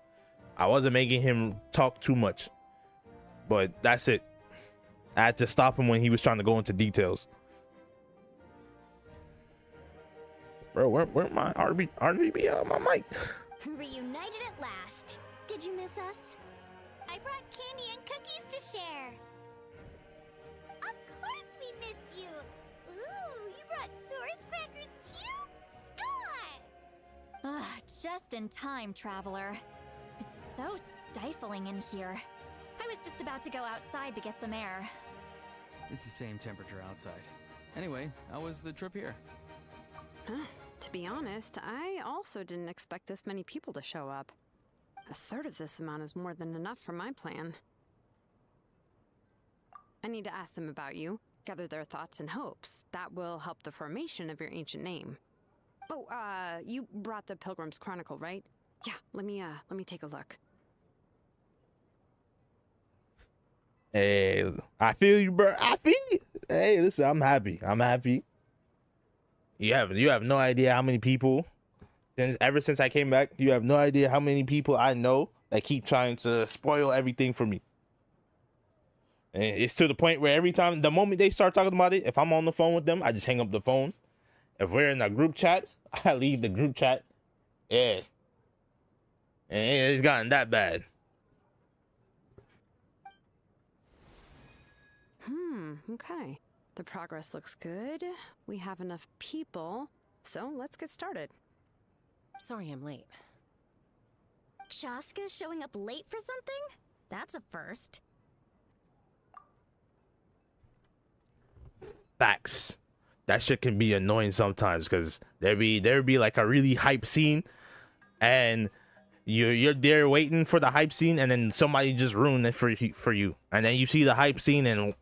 I wasn't making him talk too much. But that's it. I had to stop him when he was trying to go into details. Bro, where my RGB my mic? Reunited at last. Did you miss us? I brought candy and cookies to share. Of course we missed you. Ooh, you brought Source crackers too? Score! Just in time, traveler. It's so stifling in here. I was just about to go outside to get some air. It's the same temperature outside. Anyway, how was the trip here? To be honest, I also didn't expect this many people to show up. A third of this amount is more than enough for my plan. I need to ask them about you, gather their thoughts and hopes. That will help the formation of your ancient name. Oh, you brought the Pilgrim's Chronicle, right? Yeah, let me take a look. Hey, I feel you, bro. I feel you. Hey, listen, I'm happy. You have no idea how many people, ever since I came back, you have no idea how many people I know that keep trying to spoil everything for me. And it's to the point where every time, the moment they start talking about it, if I'm on the phone with them, I just hang up the phone. If we're in a group chat, I leave the group chat. Yeah. And it's gotten that bad. Okay. The progress looks good. We have enough people, so let's get started. Sorry I'm late. Chaska showing up late for something? That's a first. Facts. That shit can be annoying sometimes, because there'd be like a really hype scene, and you're there waiting for the hype scene, and then somebody just ruined it for you, and then you see the hype scene and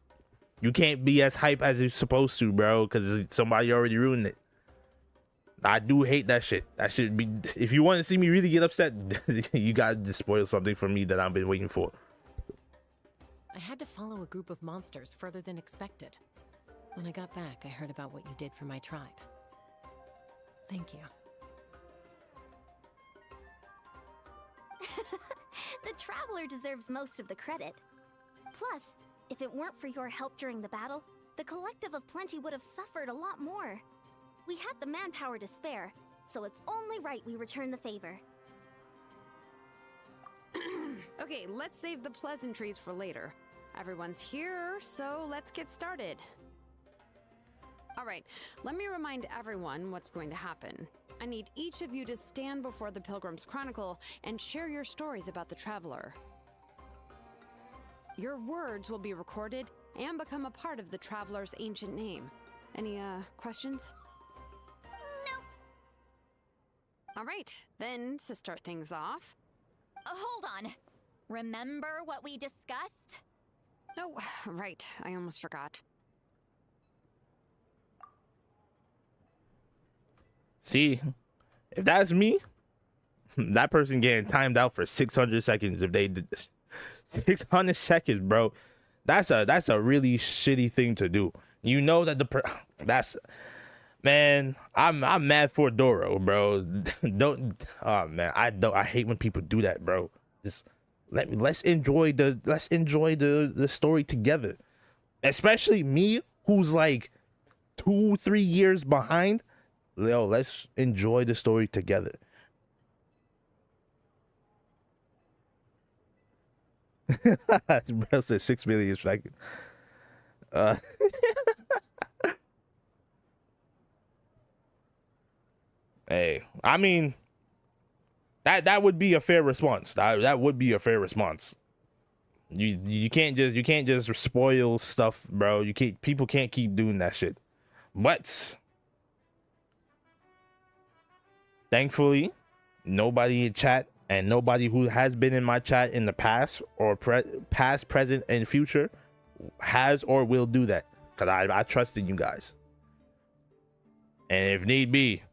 you can't be as hype as you're supposed to, bro, because somebody already ruined it. I do hate that shit. That should be. If you want to see me really get upset, you gotta spoil something for me that I've been waiting for. I had to follow a group of monsters further than expected. When I got back, I heard about what you did for my tribe. Thank you. The Traveler deserves most of the credit. Plus, if it weren't for your help during the battle, the Collective of Plenty would have suffered a lot more. We had the manpower to spare, so it's only right we return the favor. Okay, let's save the pleasantries for later. Everyone's here, so let's get started. All right, let me remind everyone what's going to happen. I need each of you to stand before the Pilgrim's Chronicle and share your stories about the Traveler. Your words will be recorded and become a part of the Traveler's ancient name. Any, questions? Nope. All right, then to start things off. Hold on. Remember what we discussed? Oh, right, I almost forgot. See, if that's me, that person getting timed out for 600 seconds if they did this. 600 seconds, bro. That's a really shitty thing to do. You know that man, I'm mad for Doro, bro. Oh man, I hate when people do that, bro. Just let's enjoy the story together. Especially me, who's like 2-3 years behind. Yo, let's enjoy the story together. Bro said 6 million seconds. Hey, I mean, that would be a fair response. That would be a fair response. You can't just spoil stuff, bro. People can't keep doing that shit. But thankfully, nobody in chat and nobody who has been in my chat in the past or past, present, and future has or will do that. Because I trust in you guys. And if need be,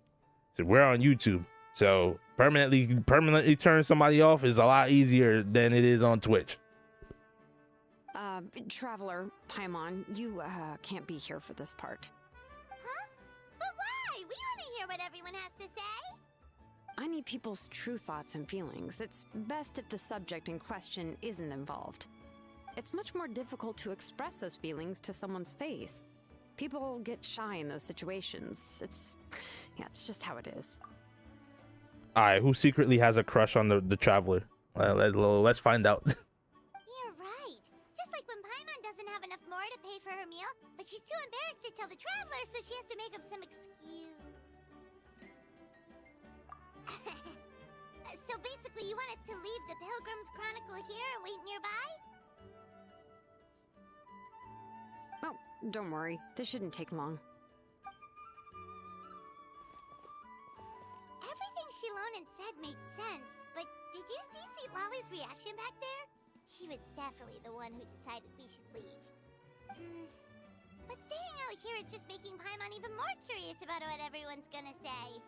so we're on YouTube. So permanently turn somebody off is a lot easier than it is on Twitch. Traveler, Paimon, you can't be here for this part. Huh? But why? We want to hear what everyone has to say. I need people's true thoughts and feelings. It's best if the subject in question isn't involved. It's much more difficult to express those feelings to someone's face. People get shy in those situations. It's just how it is. Alright, who secretly has a crush on the Traveler? Let's find out. You're right. Just like when Paimon doesn't have enough more to pay for her meal, but she's too embarrassed to tell the Traveler, so she has to make up some excuse. So basically, you want us to leave the Pilgrim's Chronicle here and wait nearby? Oh, don't worry. This shouldn't take long. Everything Shilonen said made sense, but did you see Lolly's reaction back there? She was definitely the one who decided we should leave. But staying out here is just making Paimon even more curious about what everyone's gonna say.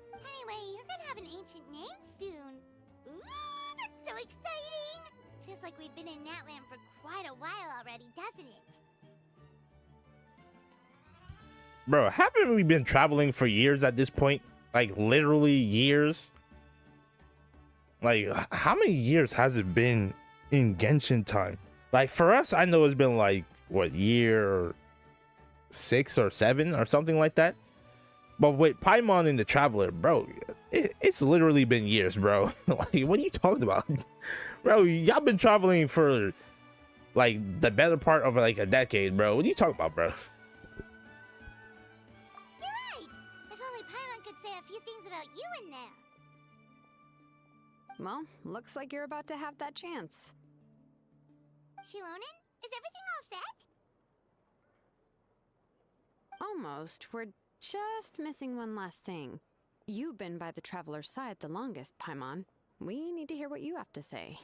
Anyway, you're gonna have an ancient name soon. Ooh, that's so exciting! Feels like we've been in Natland for quite a while already, doesn't it? Bro, haven't we been traveling for years at this point? Like, literally years? Like, how many years has it been in Genshin time? Like, for us, I know it's been like, what, year 6 or 7 or something like that? But with Paimon and the Traveler, bro, it's literally been years, bro. Like, what are you talking about? Bro, y'all been traveling for, like, the better part of, like, a decade, bro. What are you talking about, bro? You're right! If only Paimon could say a few things about you in there. Well, looks like you're about to have that chance. Shilonen, is everything all set? Almost. We're just missing one last thing. You've been by the Traveler's side the longest, Paimon. We need to hear what you have to say.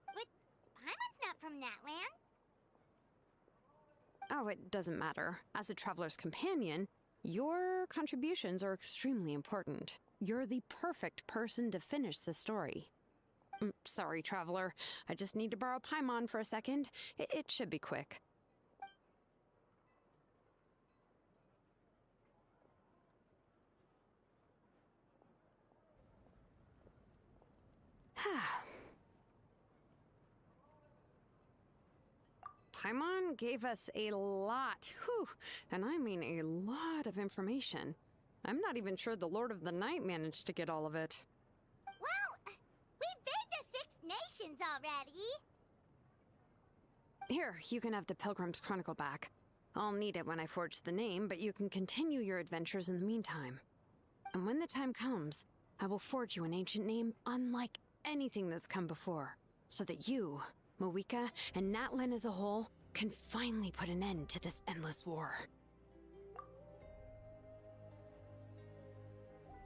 But Paimon's not from Natland. Oh, it doesn't matter. As a Traveler's companion, your contributions are extremely important. You're the perfect person to finish the story. Sorry, Traveler. I just need to borrow Paimon for a second. It should be quick. Paimon gave us a lot, and I mean a lot of information. I'm not even sure the Lord of the Night managed to get all of it. Well, we've been to 6 nations already. Here, you can have the Pilgrim's Chronicle back. I'll need it when I forge the name, but you can continue your adventures in the meantime. And when the time comes, I will forge you an ancient name unlike anything that's come before, so that you, Moeka, and Natlan as a whole can finally put an end to this endless war.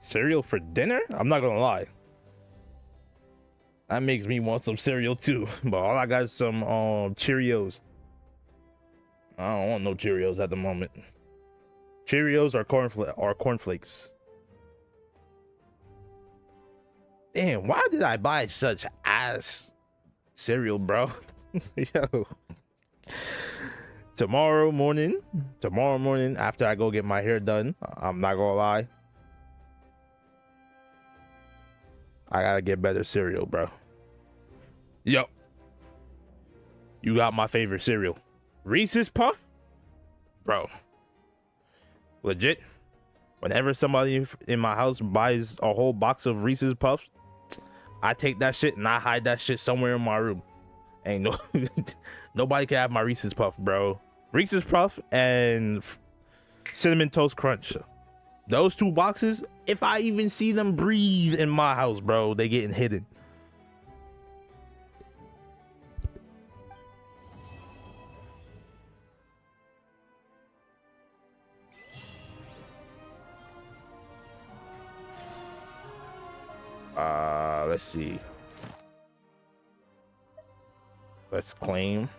Cereal for dinner? I'm not gonna lie. That makes me want some cereal too. But all I got is some Cheerios. I don't want no Cheerios at the moment. Cheerios or cornflakes. Damn, why did I buy such ass cereal, bro? Yo. Tomorrow morning after I go get my hair done, I'm not gonna lie, I gotta get better cereal, bro. Yo, you got my favorite cereal, Reese's Puff, bro. Legit, whenever somebody in my house buys a whole box of Reese's Puffs, I take that shit and I hide that shit somewhere in my room. Ain't no nobody can have my Reese's Puff, bro. Reese's Puff and Cinnamon Toast Crunch. Those two boxes, if I even see them breathe in my house, bro, they getting hidden. Let's see. Let's claim.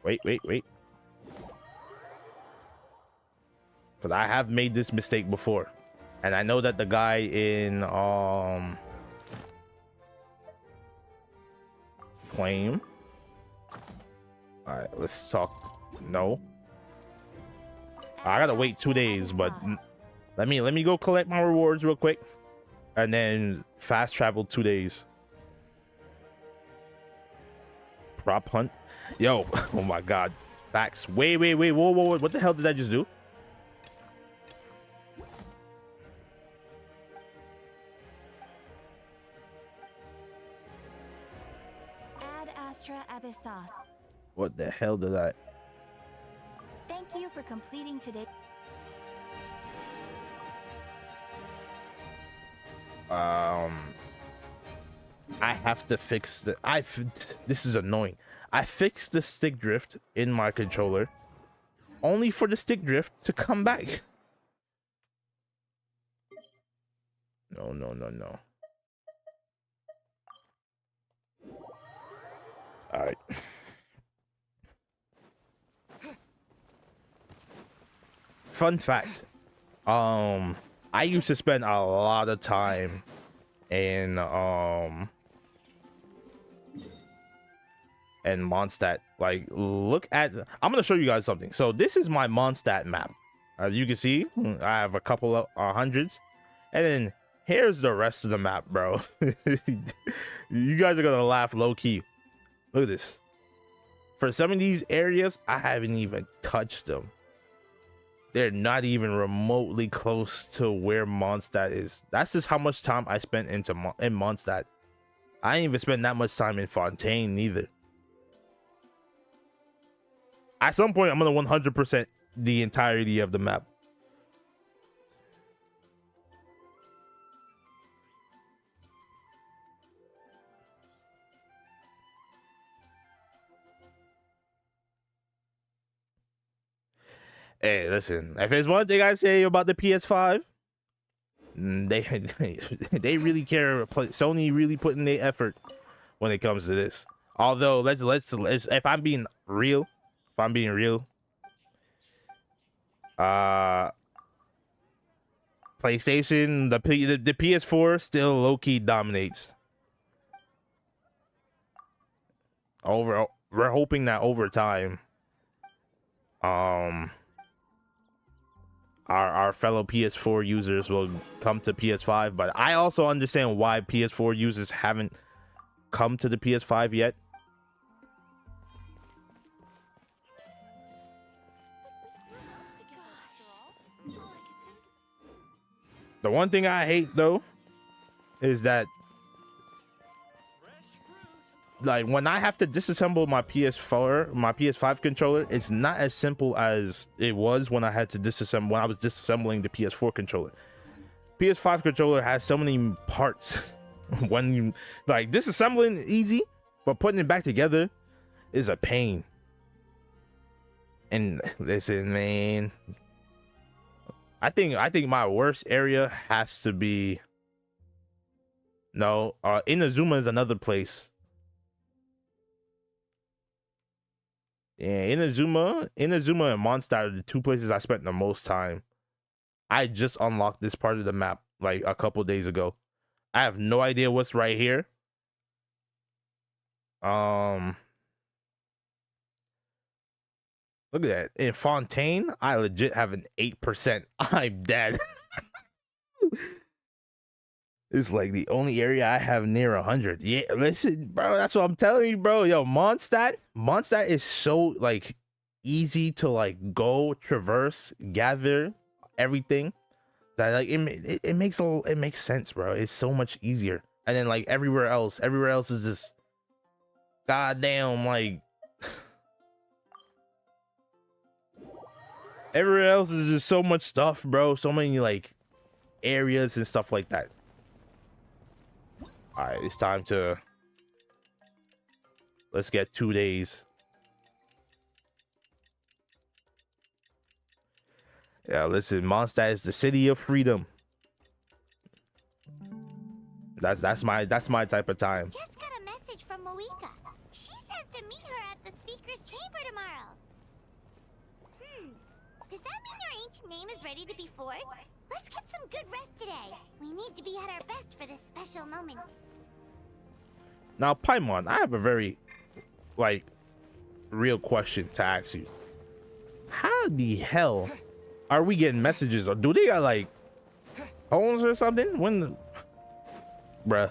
Wait. Because I have made this mistake before. And I know that the guy in claim. Alright, let's talk. No. I gotta wait 2 days, but let me go collect my rewards real quick. And then fast travel 2 days. Prop hunt. Yo, oh my god. Facts. Wait. Whoa. What the hell did I just do? Ad Astra Abyssos. What the hell did I? Thank you for completing today. I have to fix the this is annoying. I fixed the stick drift in my controller only for the stick drift to come back. No. All right. Fun fact. I used to spend a lot of time in Mondstadt. Like, look at, I'm gonna show you guys something. So this is my Mondstadt map. As you can see, I have a couple of hundreds, and then here's the rest of the map, bro. You guys are gonna laugh low key. Look at this. For some of these areas, I haven't even touched them. They're not even remotely close to where Mondstadt is. That's just how much time I spent in Mondstadt. I didn't even spend that much time in Fontaine neither. At some point, I'm gonna 100% the entirety of the map. Hey, listen, if there's one thing I say about the PS5, they really care. Sony really putting their effort when it comes to this. Although let's if I'm being real, PlayStation, the PS4 still low-key dominates. We're hoping that over time, our fellow PS4 users will come to PS5, but I also understand why PS4 users haven't come to the PS5 yet. The one thing I hate though is that like when I have to disassemble my PS4, my PS5 controller, it's not as simple as it was when I had to disassemble when I was disassembling the PS4 controller. PS5 controller has so many parts. When you like disassembling is easy, but putting it back together is a pain. And listen, man, I think my worst area has to be Inazuma is another place. Yeah, Inazuma and Mondstadt are the two places I spent the most time. I just unlocked this part of the map like a couple days ago. I have no idea what's right here. Look at that. In Fontaine, I legit have an 8%. I'm dead. It's like the only area I have near 100. Yeah, listen, bro, that's what I'm telling you, bro. Yo, Mondstadt is so like easy to like go traverse, gather everything that like it makes sense, bro. It's so much easier. And then like everywhere else is just goddamn like everywhere else is just so much stuff, bro. So many like areas and stuff like that. All right, it's time to let's get 2 days. Yeah, listen, Mondstadt is the city of freedom. That's my type of time. Just got a message from Moika. She says to meet her at the speaker's chamber tomorrow. Does that mean your ancient name is ready to be forged? Let's get some good rest today. We need to be at our best for this special moment. Now, Paimon, I have a very like real question to ask you. How the hell are we getting messages, or do they got like phones or something? When bruh.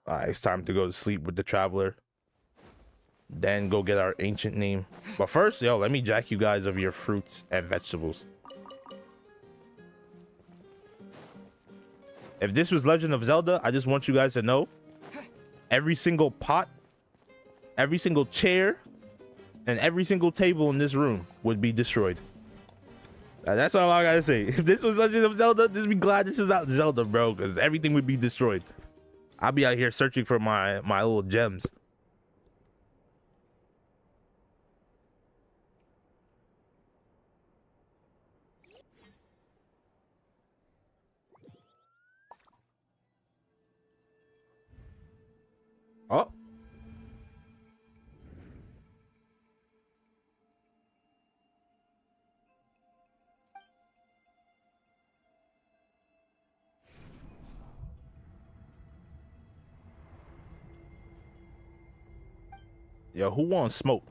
All right, it's time to go to sleep with the traveler. Then go get our ancient name. But first, yo, let me jack you guys of your fruits and vegetables. If this was Legend of Zelda, I just want you guys to know every single pot, every single chair, and every single table in this room would be destroyed. That's all I gotta say. If this was Legend of Zelda, just be glad this is not Zelda, bro, because everything would be destroyed. I'll be out here searching for my little gems. Oh. Yo, who wants smoke?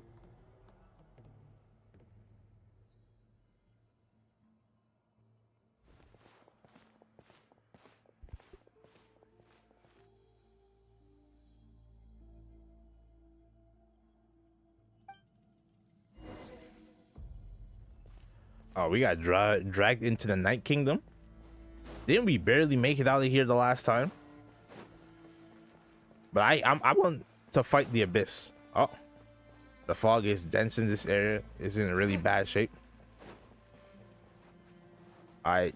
Oh, we got dragged into the Night Kingdom. Didn't we barely make it out of here the last time? But I want to fight the Abyss. Oh, the fog is dense in this area. It's in a really bad shape. I'm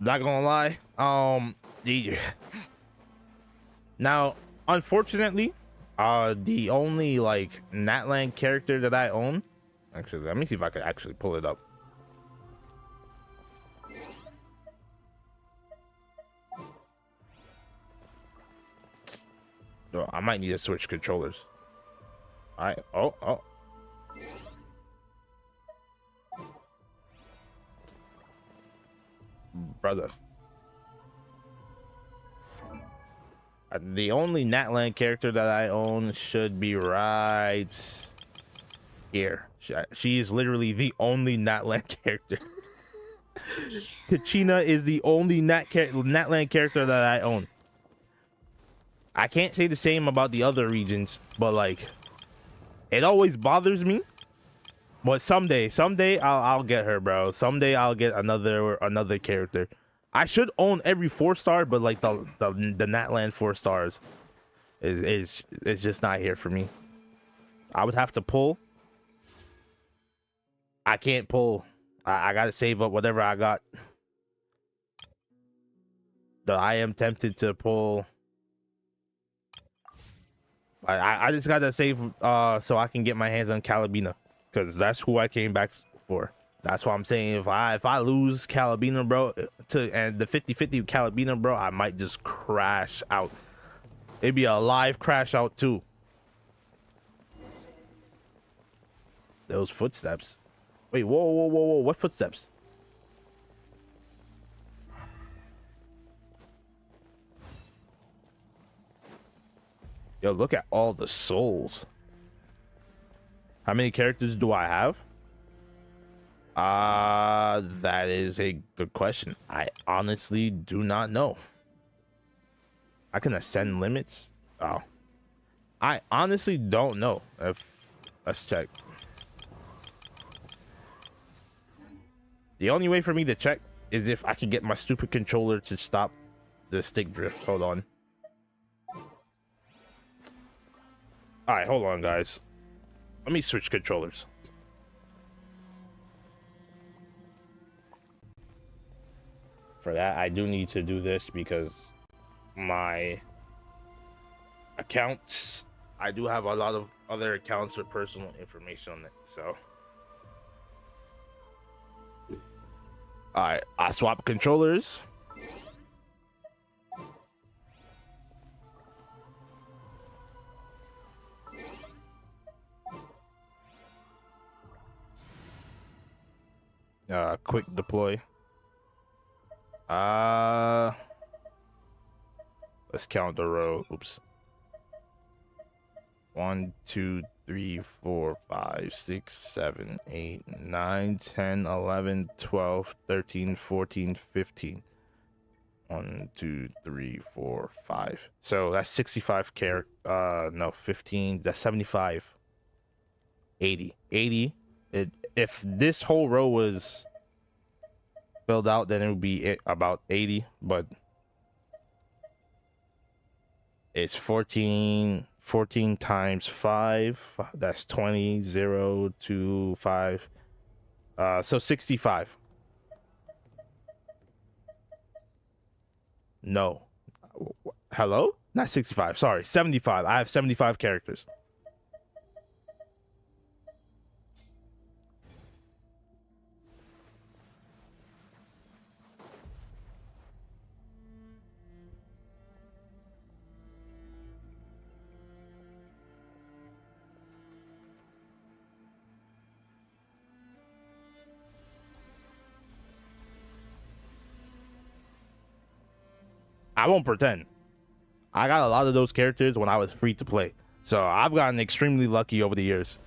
not gonna lie. Now, unfortunately, the only like Natland character that I own. Actually, let me see if I can actually pull it up. Oh, I might need to switch controllers. All right. Oh. Brother. The only Natland character that I own should be right here. She is literally the only Natland character. Kachina is the only Natland character that I own. I can't say the same about the other regions, but like, it always bothers me. But someday I'll get her, bro. Someday I'll get another character. I should own every 4-star, but like the Natland 4 stars is just not here for me. I would have to pull. I can't pull. I gotta save up whatever I got. Though I am tempted to pull. I just gotta save so I can get my hands on Calabina, because that's who I came back for. That's what I'm saying. If I lose Calabina, bro, and the 50-50 Calabina, bro, I might just crash out. It'd be a live crash out too. Those footsteps. Wait, whoa, what footsteps? Yo, look at all the souls. How many characters do I have? That is a good question. I honestly do not know. I can ascend limits. Oh, I honestly don't know. Let's check. The only way for me to check is if I can get my stupid controller to stop the stick drift. Hold on. All right, hold on, guys. Let me switch controllers. For that, I do need to do this because my accounts, I do have a lot of other accounts with personal information on it, so. All right, I swap controllers. Quick deploy. Let's count the row. Oops. 1, 2, 3, 4, 5, 6, 7, 8, 9, 10, 11, 12, 13, 14, 15. 1, 2, 3, 4, 5. So that's 65 no, 15. That's 75. 80. 80. If this whole row was filled out, then it would be about 80, but it's 14 times 5. That's 20. 0, 2, 5. So 65. No. Hello? Not 65. Sorry, 75. I have 75 characters. I won't pretend. I got a lot of those characters when I was free to play. So I've gotten extremely lucky over the years.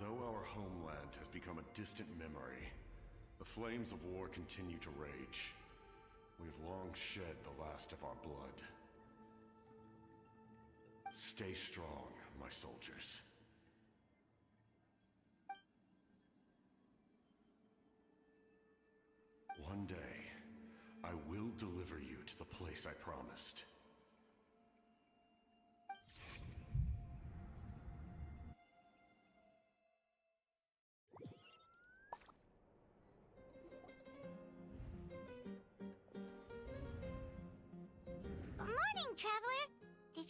Though our homeland has become a distant memory, the flames of war continue to rage. We have long shed the last of our blood. Stay strong, my soldiers. One day, I will deliver you to the place I promised.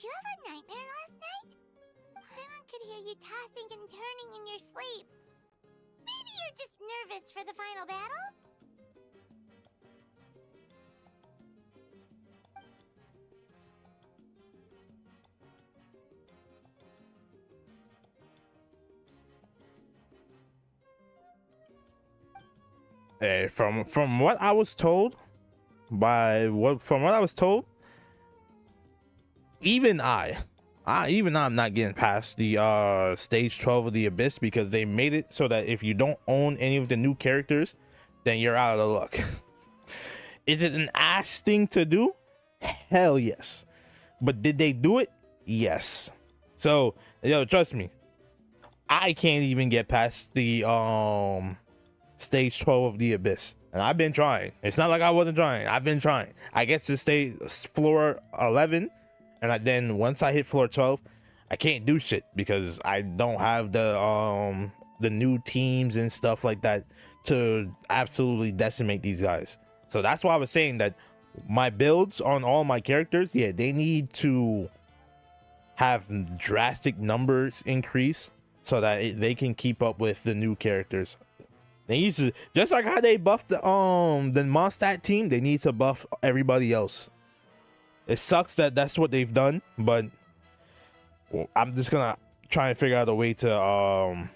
Did you have a nightmare last night? Paimon could hear you tossing and turning in your sleep. Maybe you're just nervous for the final battle? Hey, from what I was told, from what I was told, even I'm not getting past the stage 12 of the Abyss, because they made it so that if you don't own any of the new characters, then you're out of luck. Is it an ass thing to do? Hell yes. But did they do it? Yes. So, yo, trust me, I can't even get past the stage 12 of the Abyss, and I've been trying. It's not like I wasn't trying. I've been trying. I get to stay floor 11, and then once I hit floor 12, I can't do shit because I don't have the new teams and stuff like that to absolutely decimate these guys. So that's why I was saying that my builds on all my characters, yeah, they need to have drastic numbers increase so that they can keep up with the new characters. They need to, just like how they buffed the Mondstadt team, they need to buff everybody else. It sucks that that's what they've done, but I'm just gonna try and figure out a way to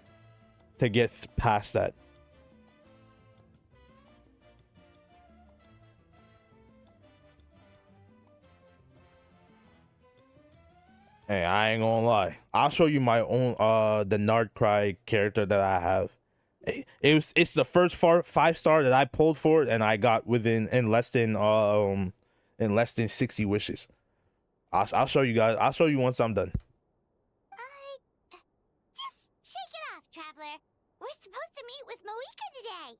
get past that. Hey, I ain't gonna lie. I'll show you my own the Nardcry character that I have. It's the first 5-star that I pulled for, and I got in less than 60 wishes. I'll show you guys. I'll show you once I'm done. Just shake it off, Traveler. We're supposed to meet with Moika today.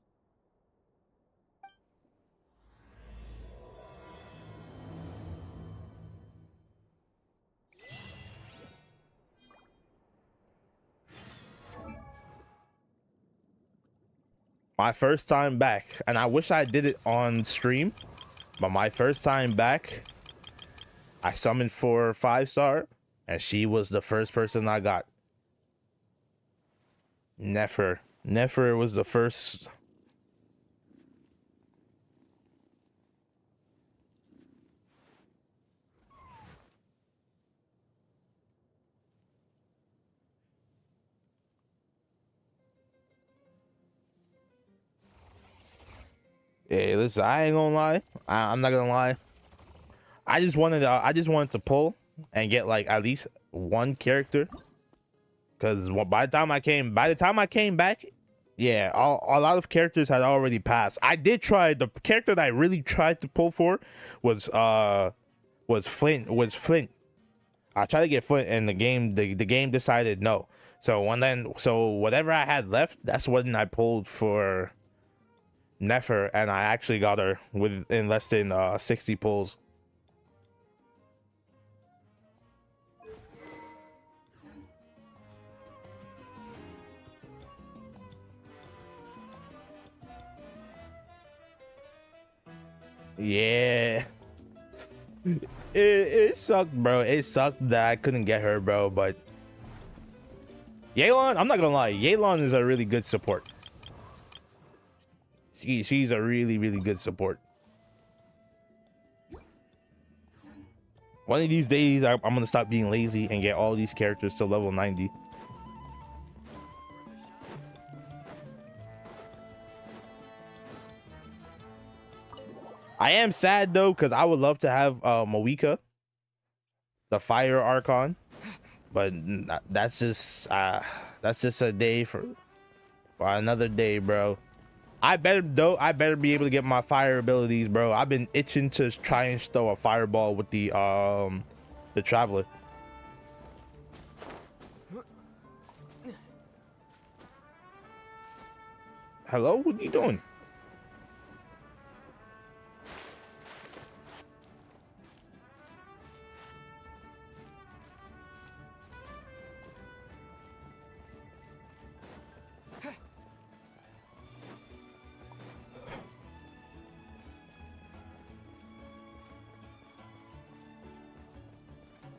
My first time back, and I wish I did it on stream, but my first time back, I summoned for 5-star, and she was the first person I got. Nefer was the first. Hey, listen, I ain't gonna lie. I'm not gonna lie. I just wanted to pull and get like at least one character, because by the time I came back, yeah, a lot of characters had already passed. I did try. The character that I really tried to pull for was Flint. I tried to get Flint, and the game decided no. So whatever I had left, that's when I pulled for Nefer, and I actually got her within less than 60 pulls. Yeah, it sucked, bro. It sucked that I couldn't get her, bro. But Yelan, I'm not gonna lie, Yelan is a really good support. She's a really good support. One of these days, I'm gonna stop being lazy and get all these characters to level 90. I am sad though, because I would love to have Moika, the Fire Archon, but that's just a day for another day, bro. I better be able to get my fire abilities, bro. I've been itching to try and throw a fireball with the Traveler. Hello, what are you doing?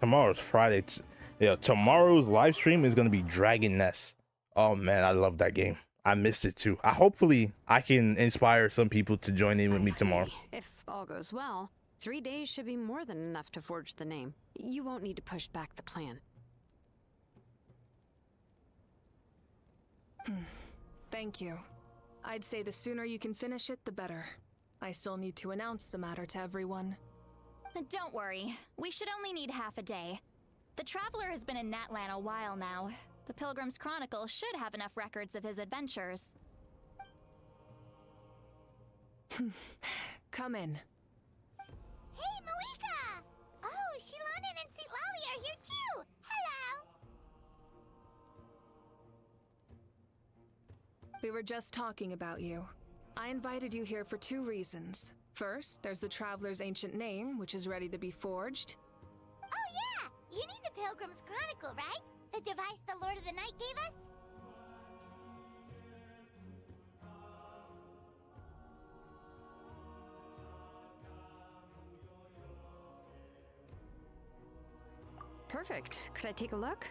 Tomorrow's Friday. Yeah, tomorrow's live stream is gonna be Dragon Nest. Oh man, I love that game. I missed it too. Hopefully I can inspire some people to join in with me tomorrow. If all goes well, 3 days should be more than enough to forge the name. You won't need to push back the plan. Thank you. I'd say the sooner you can finish it, the better. I still need to announce the matter to everyone. Don't worry. We should only need half a day. The Traveler has been in Natlan a while now. The Pilgrim's Chronicle should have enough records of his adventures. Come in. Hey, Moika! Oh, Shilonen and Sitlali are here too! Hello! We were just talking about you. I invited you here for 2 reasons. First, there's the Traveler's ancient name, which is ready to be forged. Oh yeah! You need the Pilgrim's Chronicle, right? The device the Lord of the Night gave us? Perfect. Could I take a look?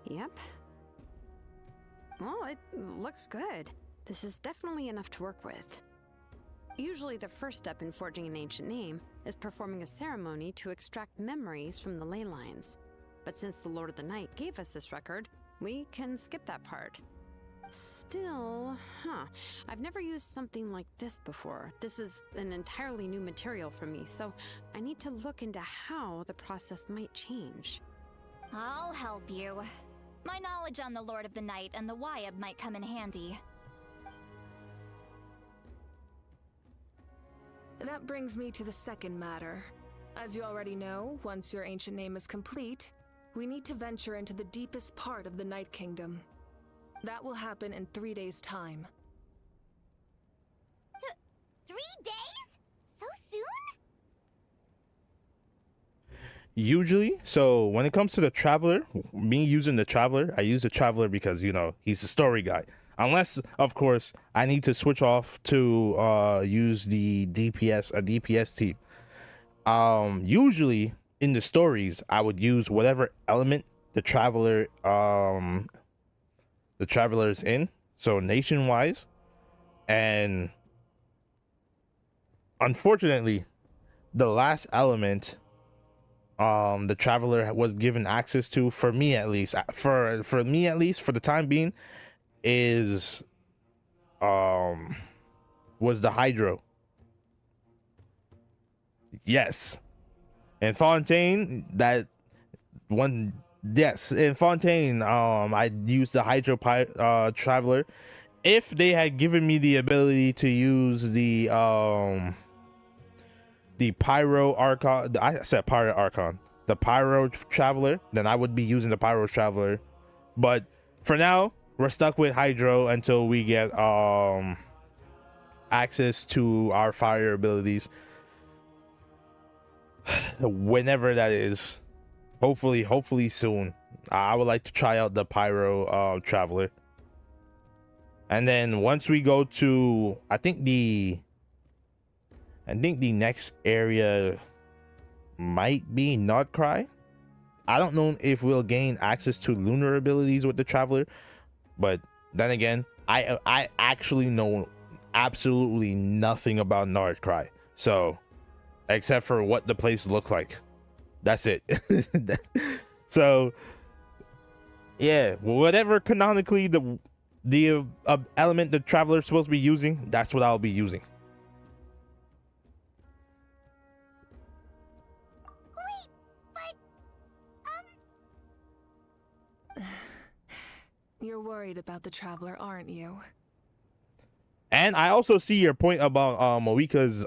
Yep. Well, it looks good. This is definitely enough to work with. Usually the first step in forging an ancient name is performing a ceremony to extract memories from the ley lines. But since the Lord of the Night gave us this record, we can skip that part. Still, I've never used something like this before. This is an entirely new material for me, so I need to look into how the process might change. I'll help you. My knowledge on the Lord of the Night and the Wyab might come in handy. That brings me to the second matter. As you already know, once your ancient name is complete, we need to venture into the deepest part of the Night Kingdom. That will happen in 3 days' time. 3 days? So soon? Usually, so when it comes to the Traveler, me using the Traveler, I use the Traveler because, you know, he's the story guy. Unless, of course, I need to switch off to use the DPS team. Usually in the stories, I would use whatever element the Traveler is in. So nation-wise, and unfortunately, the last element the Traveler was given access to, for me at least, for the time being, is was the Hydro. Yes. And Fontaine, that one, yes, in Fontaine, I used the Hydro Traveler. If they had given me the ability to use the Pyro Archon, I said Pyro Archon, the Pyro Traveler, then I would be using the Pyro Traveler. But for now, we're stuck with Hydro until we get access to our fire abilities. Whenever that is, hopefully soon. I would like to try out the Pyro Traveler. And then once we go to, I think the next area might be Nordcry. I don't know if we'll gain access to lunar abilities with the Traveler, but then again, I actually know absolutely nothing about Nordcry. So, except for what the place looks like, that's it. So, yeah, whatever canonically the element the Traveler is supposed to be using, that's what I'll be using. You're worried about the Traveler, aren't you? And I also see your point about Moika's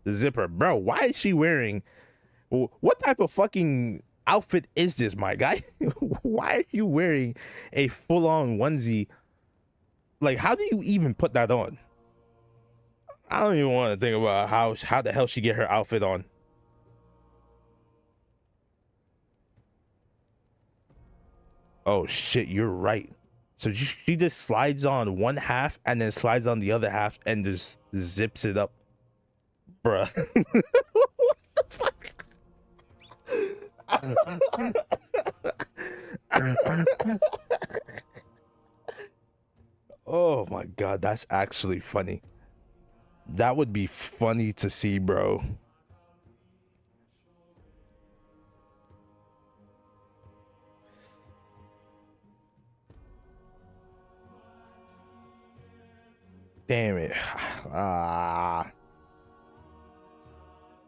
zipper. Bro, why is she wearing, what type of fucking outfit is this, my guy? Why are you wearing a full-on onesie? Like, how do you even put that on? I don't even want to think about how the hell she get her outfit on. Oh shit, you're right. So she just slides on one half and then slides on the other half and just zips it up. Bruh. What the fuck? Oh my god, that's actually funny. That would be funny to see, bro. Damn it.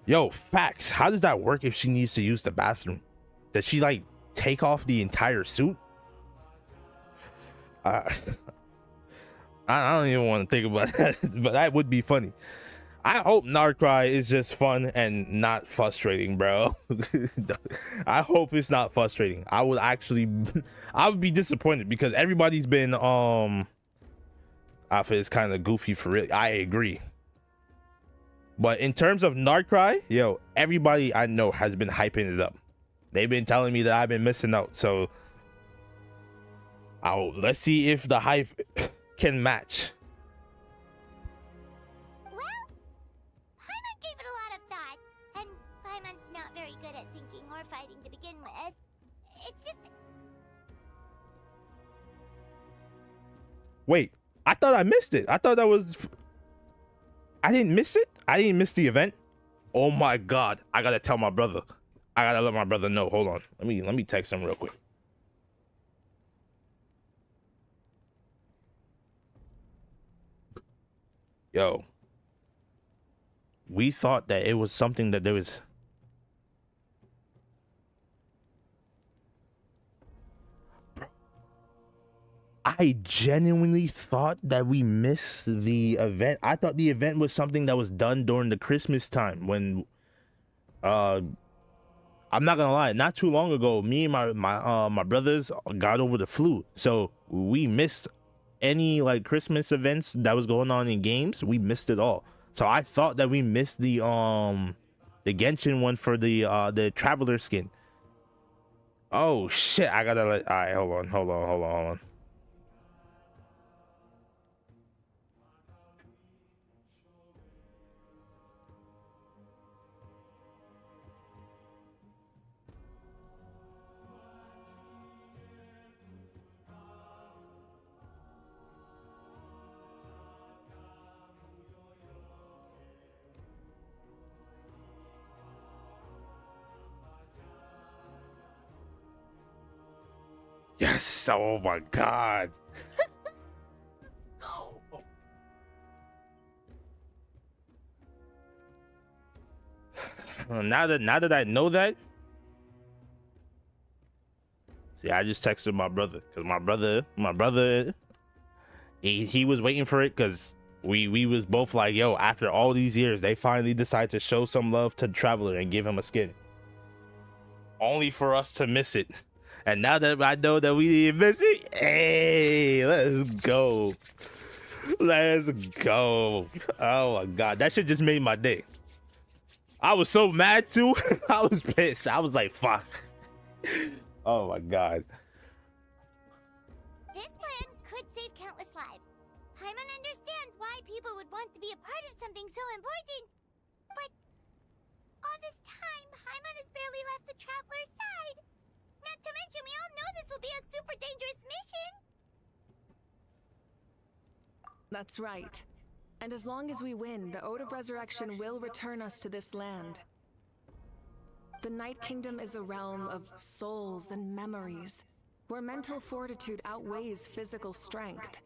Yo, facts. How does that work if she needs to use the bathroom? Does she like take off the entire suit? I don't even want to think about that, but that would be funny. I hope Narcry is just fun and not frustrating, bro. I hope it's not frustrating. I would be disappointed because everybody's been outfit is kind of goofy for real. I agree. But in terms of Narcry, yo, everybody I know has been hyping it up. They've been telling me that I've been missing out. So let's see if the hype can match. Well, Paimon gave it a lot of thought, and Paimon's not very good at thinking or fighting to begin with. It's just... Wait, I thought I missed it. I thought that was... I didn't miss it? I didn't miss the event? Oh my god, I gotta tell my brother. I gotta let my brother know. Hold on. Let me text him real quick. Yo. We thought that it was something that there was... Bro. I genuinely thought that we missed the event. I thought the event was something that was done during the Christmas time when... I'm not gonna lie, not too long ago, me and my brothers got over the flu, so we missed any like Christmas events that was going on in games. We missed it all. So I thought that we missed the Genshin one for the traveler skin. Oh shit! I gotta let. All right, hold on. Yes, oh my god. Now that I know that, see, I just texted my brother because my brother he was waiting for it because we was both like, yo, after all these years they finally decided to show some love to the traveler and give him a skin, only for us to miss it. And now that I know that we didn't miss it, hey, let's go. Let's go. Oh my god, that shit just made my day. I was so mad too. I was pissed. I was like, fuck. Oh my god. This plan could save countless lives. Paimon understands why people would want to be a part of something so important. But all this time, Paimon has barely left the Traveler's side. Not to mention, we all know this will be a super dangerous mission. That's right. And as long as we win, the Ode of Resurrection will return us to this land. The Night Kingdom is a realm of souls and memories, where mental fortitude outweighs physical strength.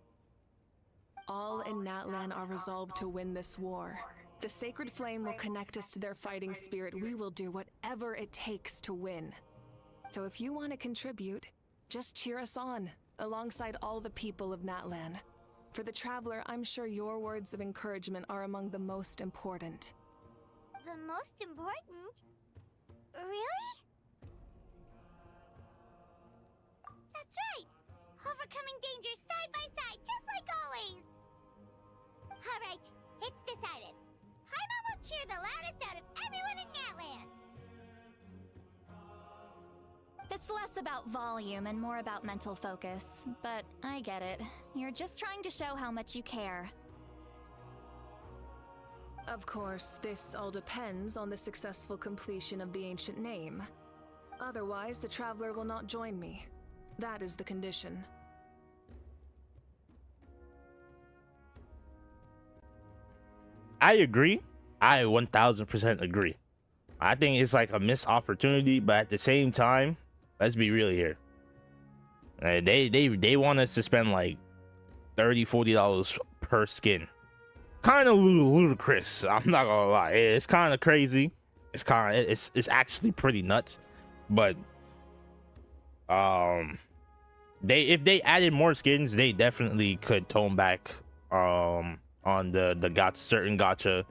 All in Natlan are resolved to win this war. The Sacred Flame will connect us to their fighting spirit. We will do whatever it takes to win. So if you want to contribute, just cheer us on, alongside all the people of Natlan. For the Traveler, I'm sure your words of encouragement are among the most important. The most important? Really? That's right! Overcoming dangers side by side, just like always! Alright, it's decided. Paimon will cheer the loudest out of everyone in Natlan! It's the last less about volume and more about mental focus, but I get it. You're just trying to show how much you care. Of course, this all depends on the successful completion of the ancient name. Otherwise, the Traveler will not join me. That is the condition. I agree. I 1000% agree. I think it's like a missed opportunity, but at the same time, let's be real here. They want us to spend like $30-$40 per skin. Kind of ludicrous. I'm not gonna lie. It's kind of crazy. It's actually pretty nuts. But if they added more skins, they definitely could tone back on the gacha, certain gacha.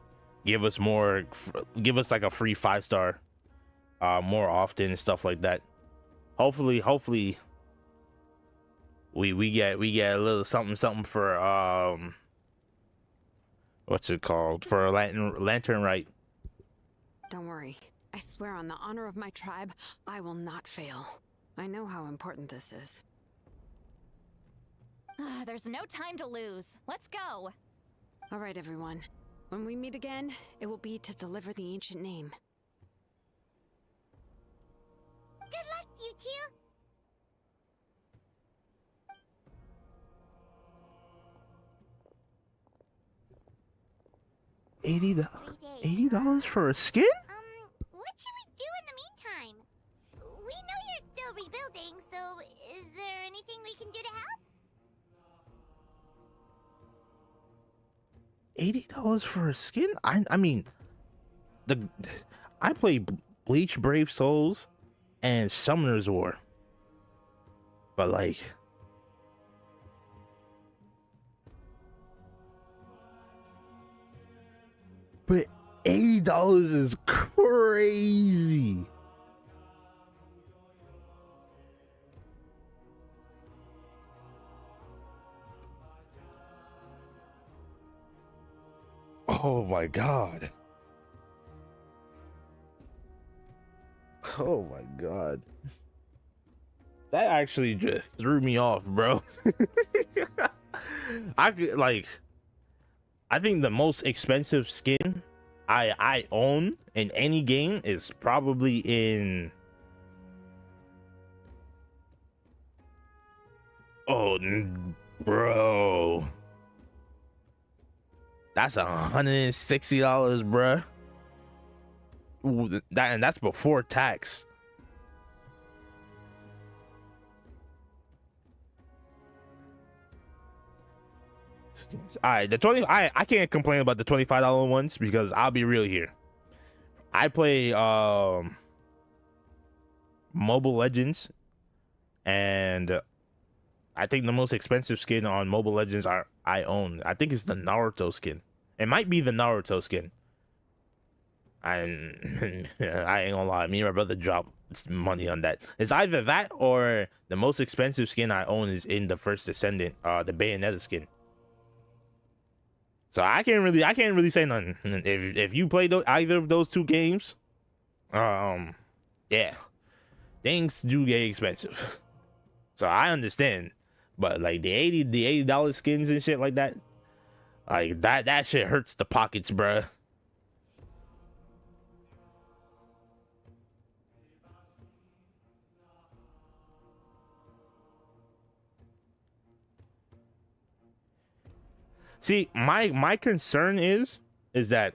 Give us like a free 5-star more often and stuff like that. Hopefully we get a little something for what's it called, for a lantern right. Don't worry. I swear on the honor of my tribe, I will not fail. I know how important this is. There's no time to lose. Let's go. All right, everyone. When we meet again, it will be to deliver the ancient name. Good luck, you two! $80 for a skin? What should we do in the meantime? We know you're still rebuilding, so is there anything we can do to help? $80 for a skin? I mean, I play Bleach Brave Souls and Summoner's War, but like, but $80 is crazy. Oh my god. Oh my god. That actually just threw me off, bro. I think the most expensive skin I own in any game is probably in bro. That's $160, bruh. Ooh, that's before tax. All right, I can't complain about the $25 ones because I'll be real here. I play Mobile Legends, and I think the most expensive skin on Mobile Legends I own, I think it's the Naruto skin. It might be the Naruto skin. I ain't gonna lie, me and my brother dropped money on that. It's either that or the most expensive skin I own is in the First Descendant, the Bayonetta skin. So I can't really say nothing. If you play either of those two games, yeah, things do get expensive. So I understand, but like the $80 skins and shit like that, like that shit hurts the pockets, bruh. See, my concern is that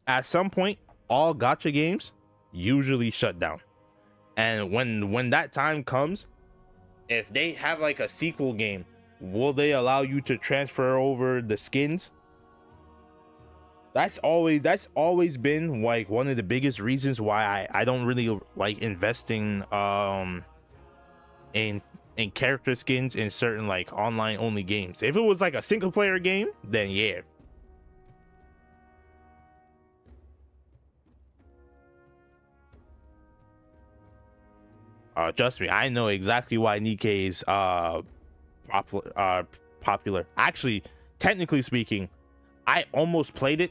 at some point all gacha games usually shut down, and when that time comes, if they have like a sequel game, will they allow you to transfer over the skins? That's always been like one of the biggest reasons why I don't really like investing in character skins in certain like online only games. If it was like a single player game, then yeah. Trust me, I know exactly why Nikkei is popular. Actually, technically speaking, I almost played it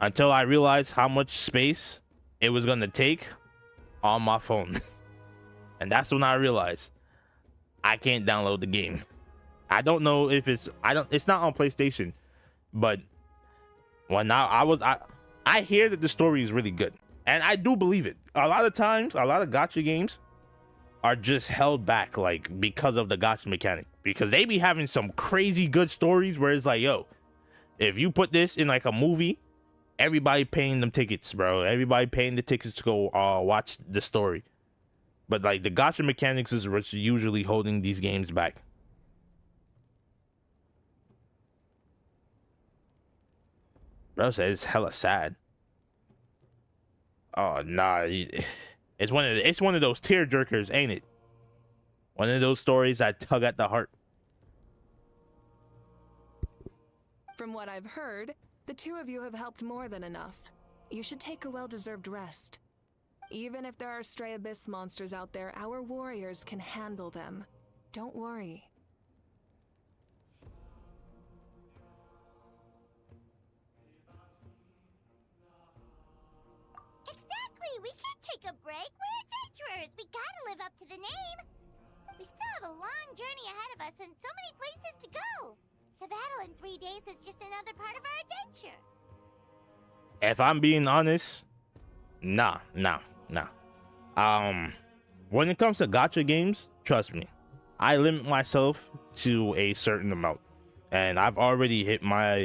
until I realized how much space it was gonna take on my phone. And that's when I realized I can't download the game. I don't know if it's not on PlayStation, but when I hear that the story is really good, and I do believe it. A lot of times, a lot of gacha games are just held back like because of the gacha mechanic, because they be having some crazy good stories where it's like, yo, if you put this in like a movie, everybody paying them tickets, bro. Everybody paying the tickets to go watch the story. But like the gacha mechanics is what's usually holding these games back. Bro said it's hella sad. Oh nah, it's one of those tear jerkers, ain't it? One of those stories that tug at the heart. From what I've heard, the two of you have helped more than enough. You should take a well-deserved rest. Even if there are stray abyss monsters out there, our warriors can handle them. Don't worry. Exactly! We can't take a break. We're adventurers. We gotta live up to the name. We still have a long journey ahead of us and so many places to go. The battle in 3 days is just another part of our adventure. If I'm being honest, nah. When it comes to gacha games, trust me, I limit myself to a certain amount, and I've already hit my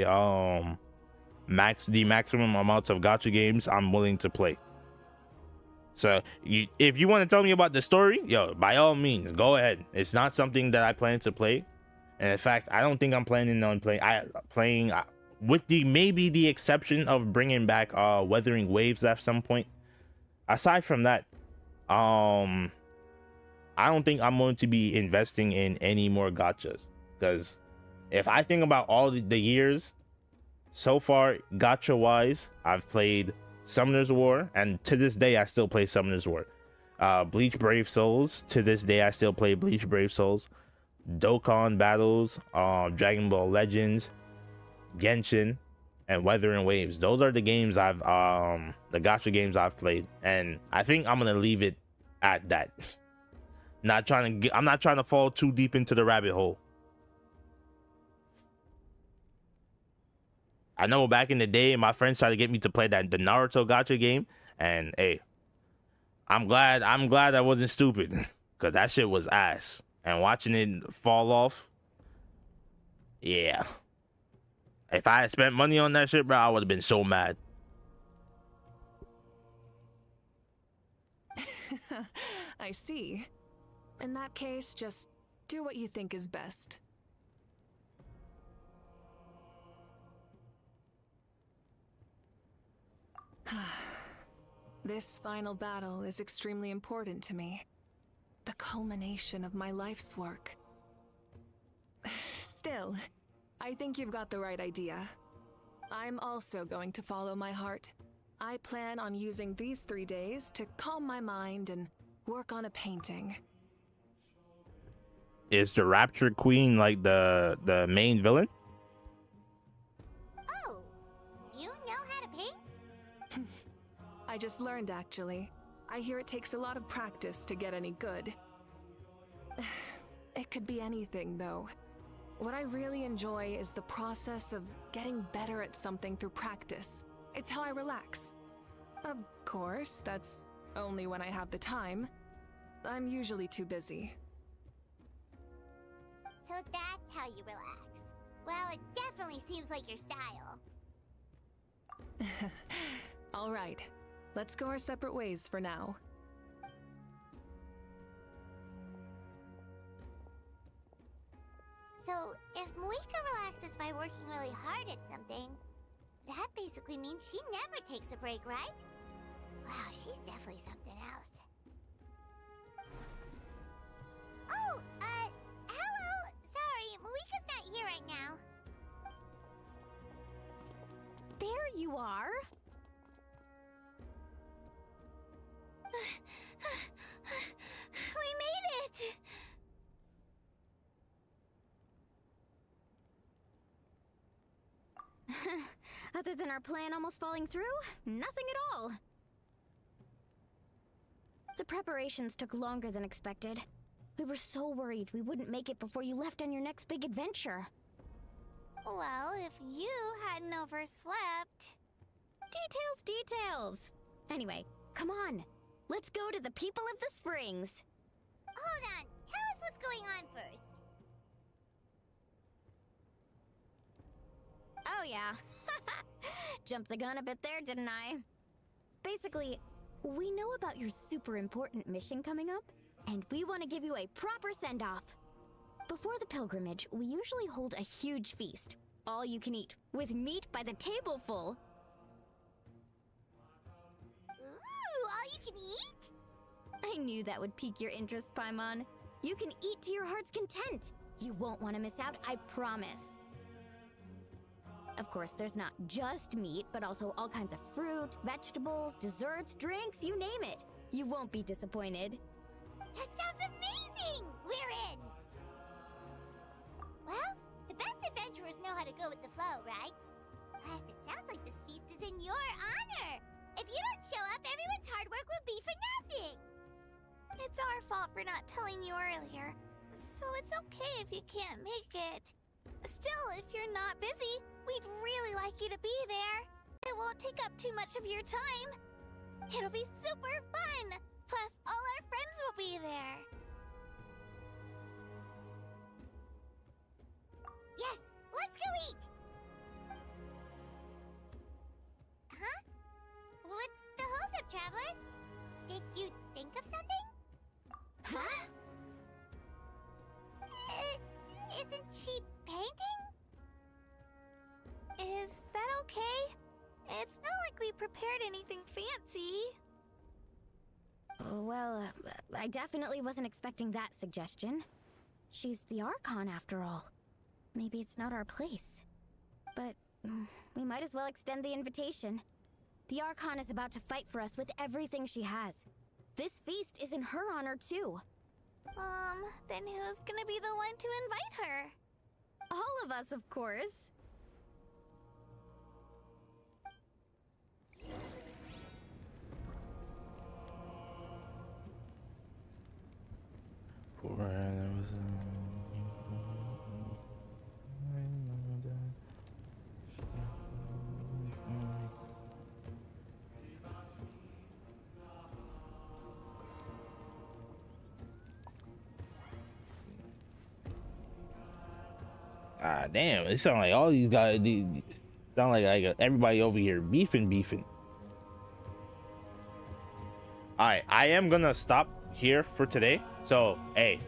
the maximum amount of gacha games I'm willing to play. So if you want to tell me about the story, yo, by all means, go ahead. It's not something that I plan to play, and in fact, I don't think I'm planning on playing with maybe the exception of bringing back Weathering Waves at some point. Aside from that, I don't think I'm going to be investing in any more gachas, because if I think about all the years so far, gacha wise, I've played Summoner's War, and to this day I still play Summoner's War. Bleach Brave Souls, to this day I still play Bleach Brave Souls. Dokkan Battles, Dragon Ball Legends, Genshin, and Weathering Waves. Those are the games the gacha games I've played, and I think I'm gonna leave it at that. I'm not trying to fall too deep into the rabbit hole. I know back in the day, my friends tried to get me to play the Naruto gacha game, and hey, I'm glad I wasn't stupid, because that shit was ass. And watching it fall off, yeah. If I had spent money on that shit, bro, I would have been so mad. I see. In that case, just do what you think is best. This final battle is extremely important to me. The culmination of my life's work. Still, I think you've got the right idea. I'm also going to follow my heart. I plan on using these 3 days to calm my mind and work on a painting. Is the Rapture Queen like the main villain? Oh, you know how to paint? I just learned, actually. I hear it takes a lot of practice to get any good. It could be anything, though. What I really enjoy is the process of getting better at something through practice. It's how I relax. Of course, that's only when I have the time. I'm usually too busy. So that's how you relax. Well, it definitely seems like your style. All right, let's go our separate ways for now. So, if Moika relaxes by working really hard at something, that basically means she never takes a break, right? Wow, she's definitely something else. Oh, hello! Sorry, Moika's not here right now. There you are! We made it! Other than our plan almost falling through, nothing at all. The preparations took longer than expected. We were so worried we wouldn't make it before you left on your next big adventure. Well, if you hadn't overslept... Details! Anyway, come on. Let's go to the people of the springs. Hold on. Tell us what's going on first. Oh yeah. Jumped the gun a bit there, didn't I? Basically, we know about your super important mission coming up, and we want to give you a proper send-off. Before the pilgrimage, we usually hold a huge feast. All you can eat, with meat by the tableful. Ooh, all you can eat? I knew that would pique your interest, Paimon. You can eat to your heart's content. You won't want to miss out, I promise. Of course, there's not just meat, but also all kinds of fruit, vegetables, desserts, drinks, you name it. You won't be disappointed. That sounds amazing! We're in! Well, the best adventurers know how to go with the flow, right? Plus, it sounds like this feast is in your honor! If you don't show up, everyone's hard work will be for nothing! It's our fault for not telling you earlier, so it's okay if you can't make it. Still, if you're not busy, we'd really like you to be there. It won't take up too much of your time. It'll be super fun! Plus, all our friends will be there. Yes, let's go eat! Huh? What's the holdup, Traveler? Did you think of something? Huh? Isn't she painting? Is that okay? It's not like we prepared anything fancy. Well, I definitely wasn't expecting that suggestion. She's the Archon, after all. Maybe it's not our place. But we might as well extend the invitation. The Archon is about to fight for us with everything she has. This feast is in her honor, too. Then who's gonna be the one to invite her? All of us, of course. Ah, damn! It sound like all these guys sound like everybody over here beefing. All right, I am gonna stop here for today. So, hey,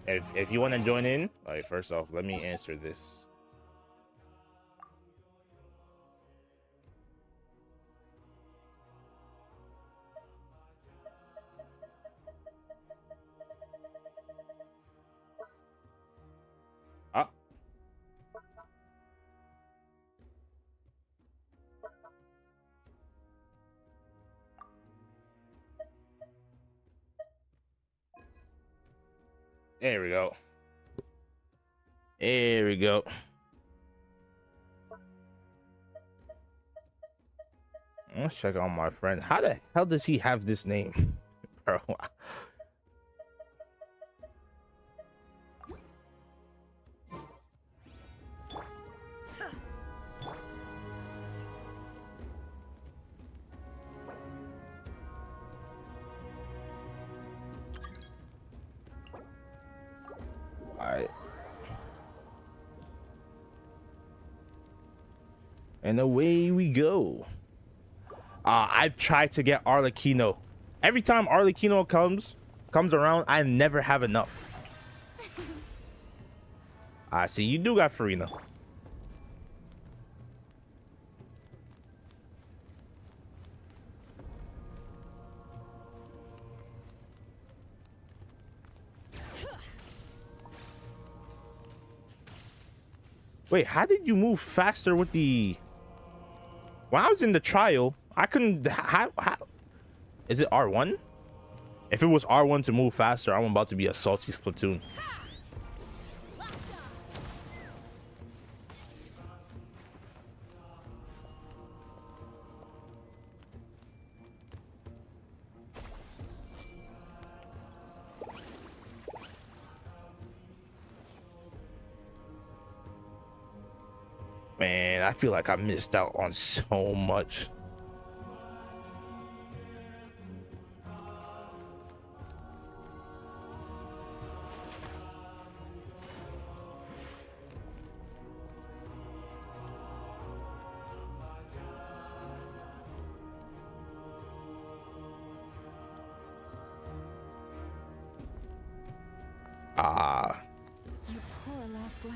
if you want to join in, all right, first off, let me answer this. Ah. There we go. There we go. Let's check on my friend. How the hell does he have this name? Bro. Alright. And away we go. I've tried to get Arlecchino. Every time Arlecchino comes around, I never have enough. I see you do got Farina. Wait, how did you move faster with the... When I was in the trial, I couldn't... How... Is it R1? If it was R1 to move faster, I'm about to be a salty Splatoon. Man, I feel like I missed out on so much. You poor lost lamb.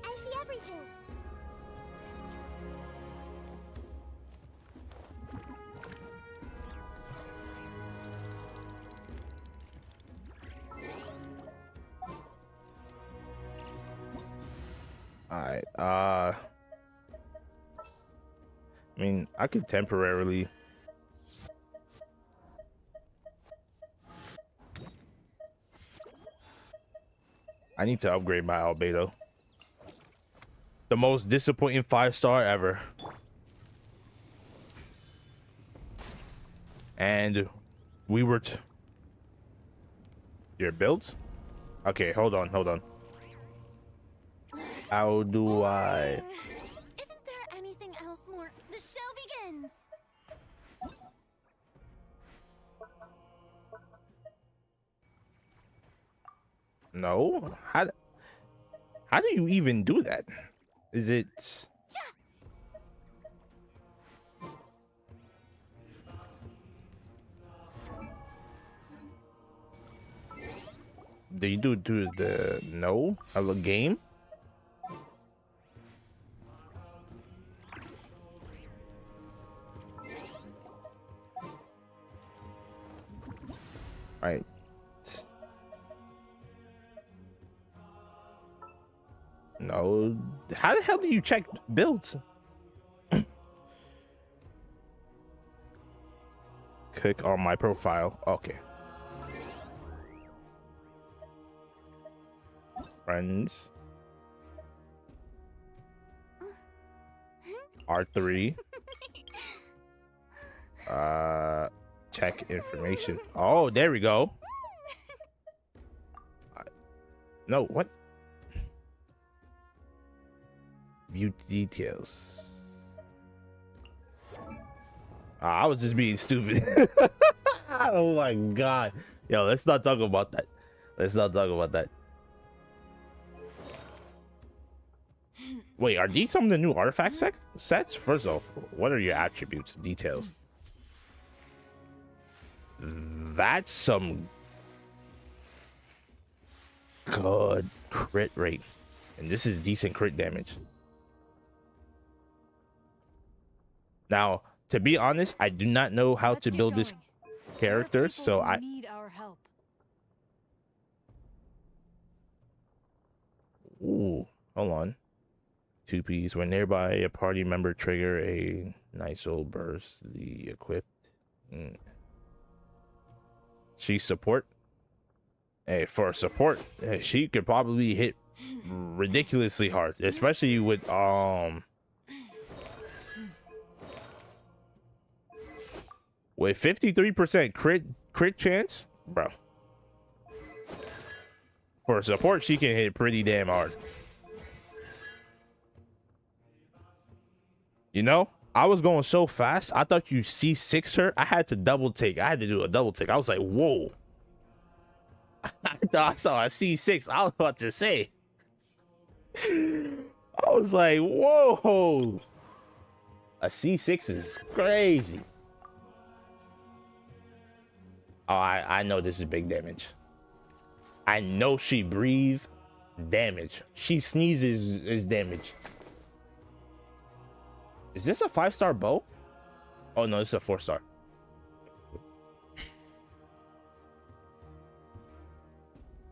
I see everything. All right. I mean, I could temporarily. I need to upgrade my albedo. The most disappointing 5-star ever. And we were your builds? Okay, hold on. How do I? Isn't there anything else more? The show begins. No. How do you even do that? Is it? Do you do the no of a game? Right. No. How the hell do you check builds? Click on my profile. Okay. Friends. R3. Check information. Oh, there we go. No, what? View details. I was just being stupid. Oh my god. Yo, let's not talk about that. Wait, are these some of the new artifact sets? First off, what are your attributes? Details. That's some good crit rate. And this is decent crit damage. Now, to be honest, I do not know how to build this character, so I need our help. Ooh, hold on. 2Ps. When nearby, a party member trigger a nice old burst. The equipped. She support. Hey, for support, she could probably hit ridiculously hard, especially with with 53% crit chance, bro. For support, she can hit pretty damn hard. You know, I was going so fast, I thought you C6 her. I had to double take. I had to do a double take. I was like, whoa. I thought I saw a C6. I was about to say. I was like, whoa. A C6 is crazy. Oh, I know this is big damage. I know she breathe damage. She sneezes is damage. Is this a 5-star bow? Oh no, this is a 4-star.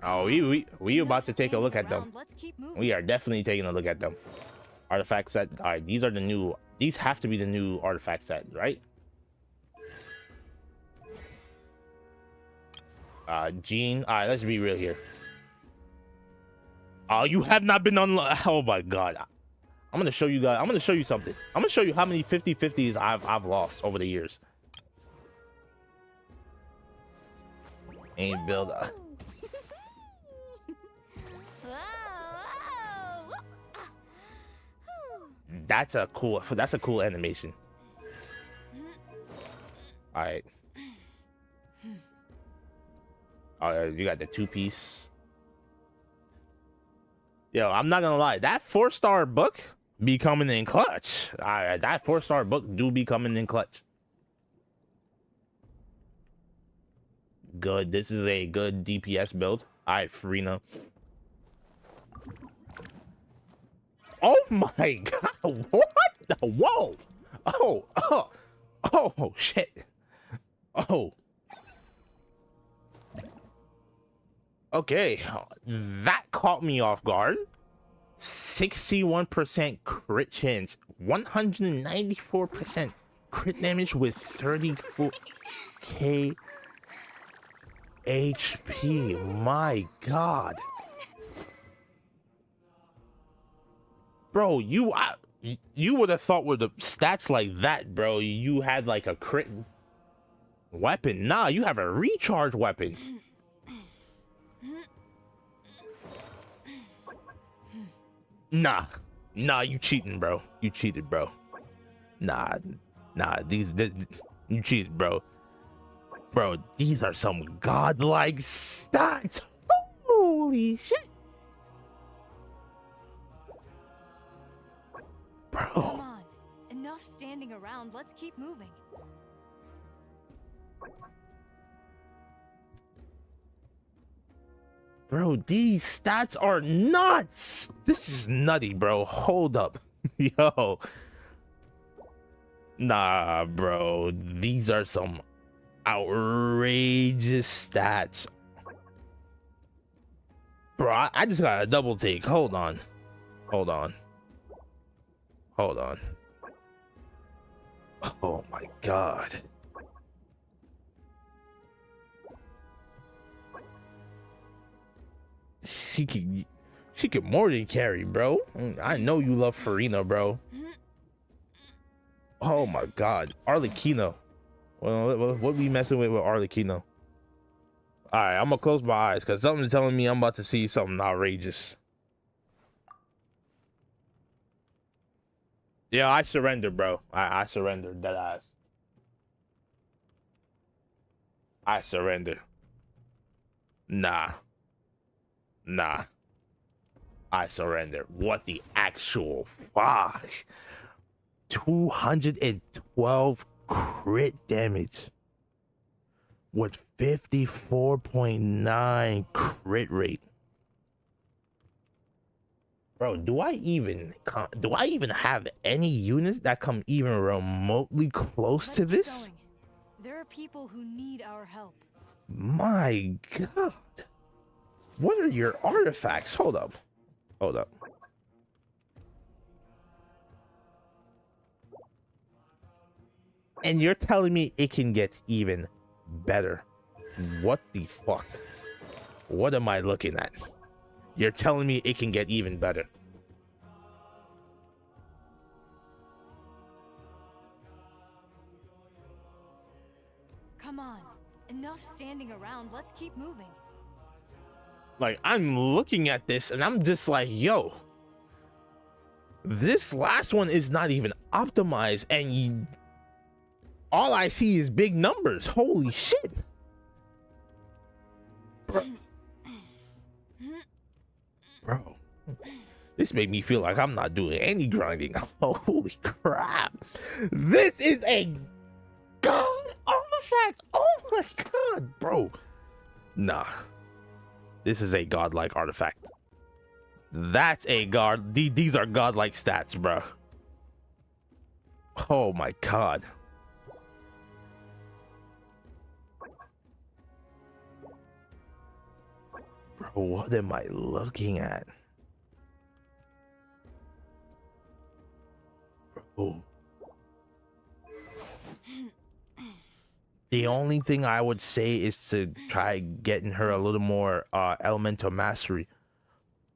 Oh, we about to take a look at them. We are definitely taking a look at them. Artifact set. All right, these are the new. These have to be the new artifact set, right? Gene. All right, let's be real here. Oh, you have not been on. Oh my God. I'm gonna show you guys. I'm gonna show you something. I'm gonna show you how many 50-50s I've lost over the years. Ain't build. That's a cool animation. All right. You got the 2-piece. Yo, I'm not gonna lie. That 4-star book be coming in clutch. That 4-star book do be coming in clutch. Good. This is a good DPS build. All right, Farina. Oh my God! What? Whoa! Oh, shit! Oh. Okay, that caught me off guard. 61% crit chance, 194% crit damage with 34k HP. My God. Bro, you would have thought with the stats like that, bro, you had like a crit weapon. Nah, you have a recharge weapon. Nah, you cheating, bro. You cheated, bro. Nah, you cheated, bro. Bro, these are some godlike stats. Holy shit. Bro. Come on. Enough standing around. Let's keep moving. Bro, these stats are nuts. This is nutty, bro. Hold up. Yo. Nah, bro. These are some outrageous stats. Bro, I just got a double take. Hold on. Oh my God. She could more than carry, bro. I know you love Farina, bro. Oh my God, Arlecchino. Well, what we messing with Arlecchino? All right, I'm gonna close my eyes because something's telling me I'm about to see something outrageous. Yeah, I surrender, bro. I surrender, dead ass. I surrender. Nah. I surrender. What the actual fuck? 212 crit damage with 54.9 crit rate. Bro, do I even have any units that come even remotely close to this? Going. There are people who need our help. My God. What are your artifacts? Hold up. And you're telling me it can get even better? What the fuck? What am I looking at? You're telling me it can get even better? Come on. Enough standing around. Let's keep moving. Like, I'm looking at this and I'm just like, yo, this last one is not even optimized, and all I see is big numbers. Holy shit. Bro, this made me feel like I'm not doing any grinding. Holy crap. This is a god artifact. Oh my God, bro. Nah. This is a godlike artifact. That's a god. These are godlike stats, bro. Oh my God. Bro, what am I looking at? Bro. The only thing I would say is to try getting her a little more elemental mastery.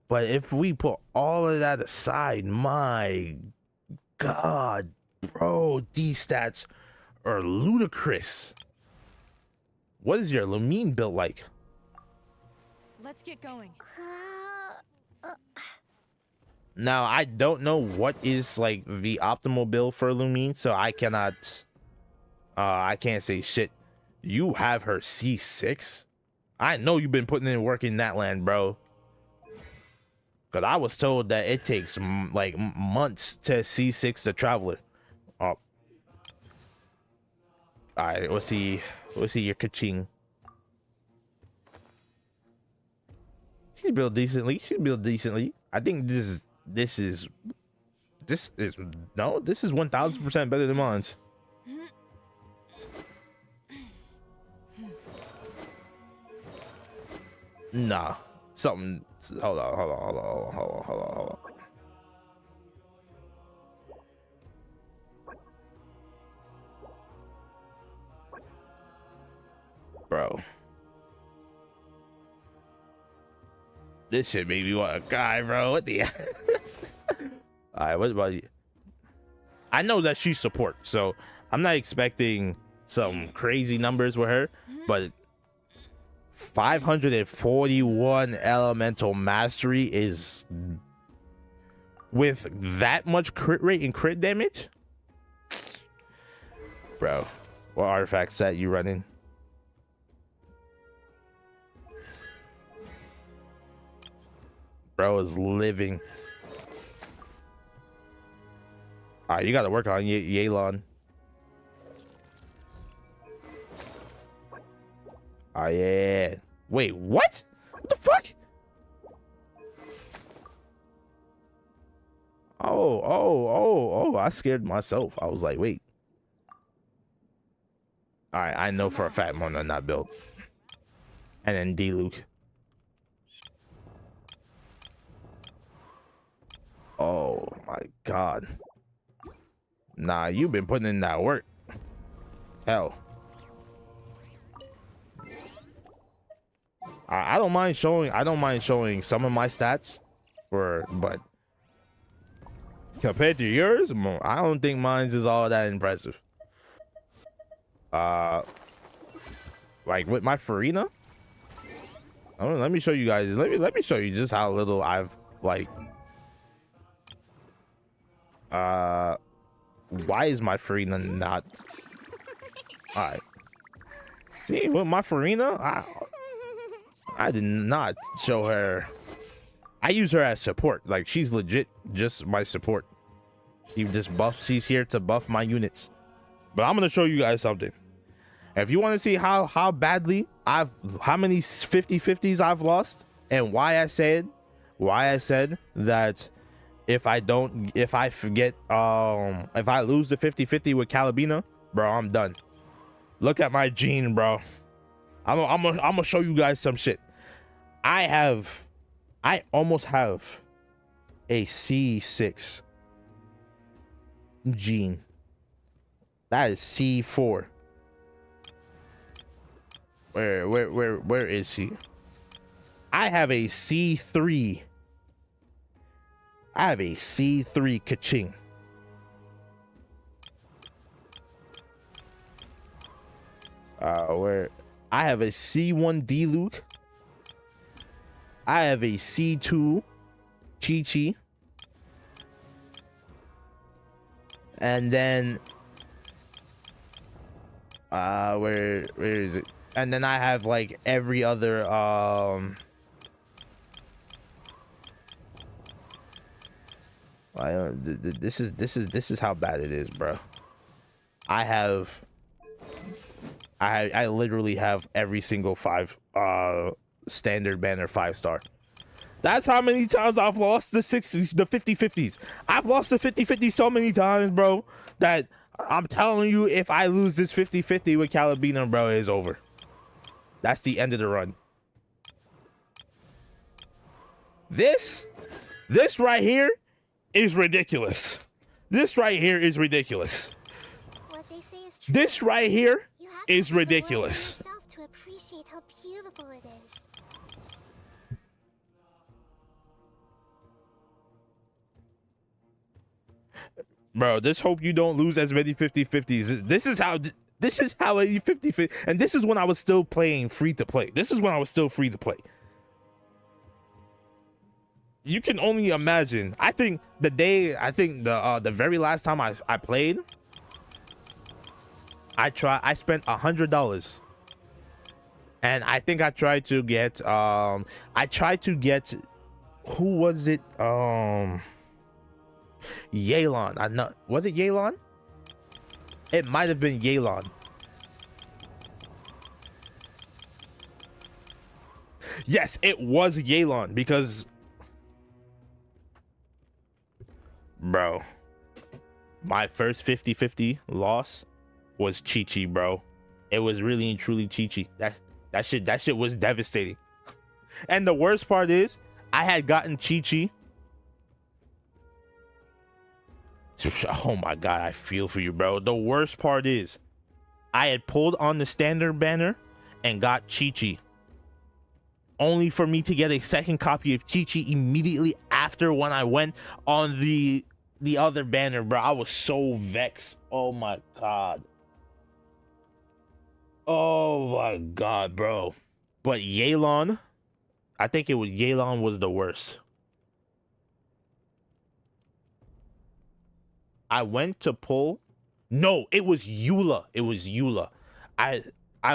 But if we put all of that aside, my God, bro, these stats are ludicrous. What is your Lumine build like? Let's get going. Now, I don't know what is like the optimal build for Lumine, so I cannot, I can't say shit. You have her C6? I know you've been putting in work in that land, bro. Because I was told that it takes like months to C6 the Traveler. Oh. Alright, let's see your Kaching. She's built decently. I think this is 1000% better than mine. Nah, something. Hold on. Bro. This shit made me want to cry, bro. What the? Alright, what about you? I know that she's support, so I'm not expecting some crazy numbers with her, but 541 elemental mastery is with that much crit rate and crit damage, bro. What artifact set you running? Bro is living. Alright, you gotta work on Yelan. Oh yeah. Wait, what? What the fuck? Oh, I scared myself. I was like, wait. Alright, I know for a fact Mona not built. And then D-Luke. Oh my God. Nah, you've been putting in that work. Hell. I don't mind showing some of my stats but compared to yours, I don't think mine's is all that impressive. Like with my Farina. Let me show you guys. Let me show you just how little I've like. Why is my Farina not? All right. See, with my Farina, I did not show her. I use her as support. Like, she's legit just my support. She's here to buff my units. But I'm gonna show you guys something. If you want to see how badly how many 50-50s I've lost, and why I said that if I lose the 50-50 with Calabina, bro, I'm done. Look at my gene, bro. I'm gonna show you guys some shit. I almost have a C6 gene. That is C4. Where is he? I have a C3. I have a C3 Kaching. Where I have a C1 D-Luke. I have a C2 Chi-Chi. And then where is it? And then I have like every other this is how bad it is, bro. I literally have every single standard banner 5-star. That's how many times I've lost the 50-50s. I've lost the 50-50 so many times, bro, that I'm telling you, if I lose this 50-50 with Calabina, bro, it's over. That's the end of the run. This right here is ridiculous. This right here is ridiculous. What they say is true. This right here is ridiculous. Yourself to appreciate how beautiful it is. Bro, just hope you don't lose as many 50-50s. This is how a 50-50, and this is when I was still playing free to play. This is when I was still free to play. You can only imagine. I think the very last time I played, I spent $100. And I think I tried to get who was it? Yelan. I know, was it Yelan? It might have been Yelan. Yes, it was Yelan, because bro, my first 50-50 loss was Chi-Chi, bro. It was really and truly Chi-Chi. That shit was devastating. And the worst part is, I had gotten Chi-Chi. Oh my god, I feel for you, bro. The worst part is, I had pulled on the standard banner and got Chi-Chi, only for me to get a second copy of Chi-Chi immediately after when I went on the other banner, bro. I was so vexed. Oh my god. Oh my god, bro. But Yelan, I think Yelan was the worst. I went to pull. No, it was Eula. It was Eula. I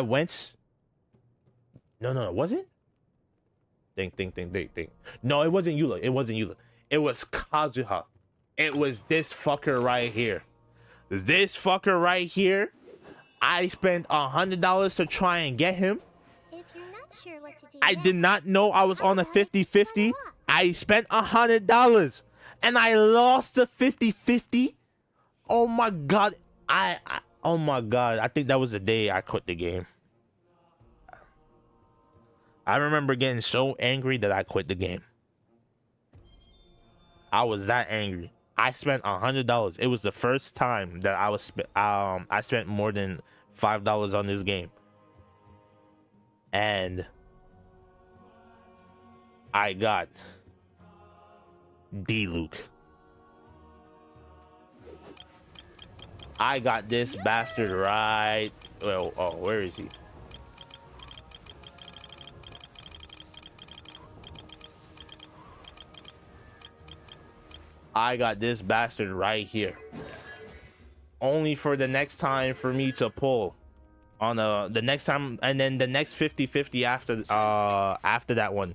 went. No, was it? Think. No, it wasn't Eula. It wasn't Eula. It was Kazuha. It was this fucker right here. This fucker right here. I spent $100 to try and get him. If you're not sure what to do, I did not know I was on a 50-50. I spent $100 and I lost the 50-50. Oh my god. Oh my god. I think that was the day I quit the game. I remember getting so angry that I quit the game. I was that angry. I spent $100. It was the first time that I spent more than $5 on this game. And I got D-Luke. I got this bastard right. Well, oh, where is he? I got this bastard right here. Only for the next time for me to pull on the next time, and then the next 50-50 after that one.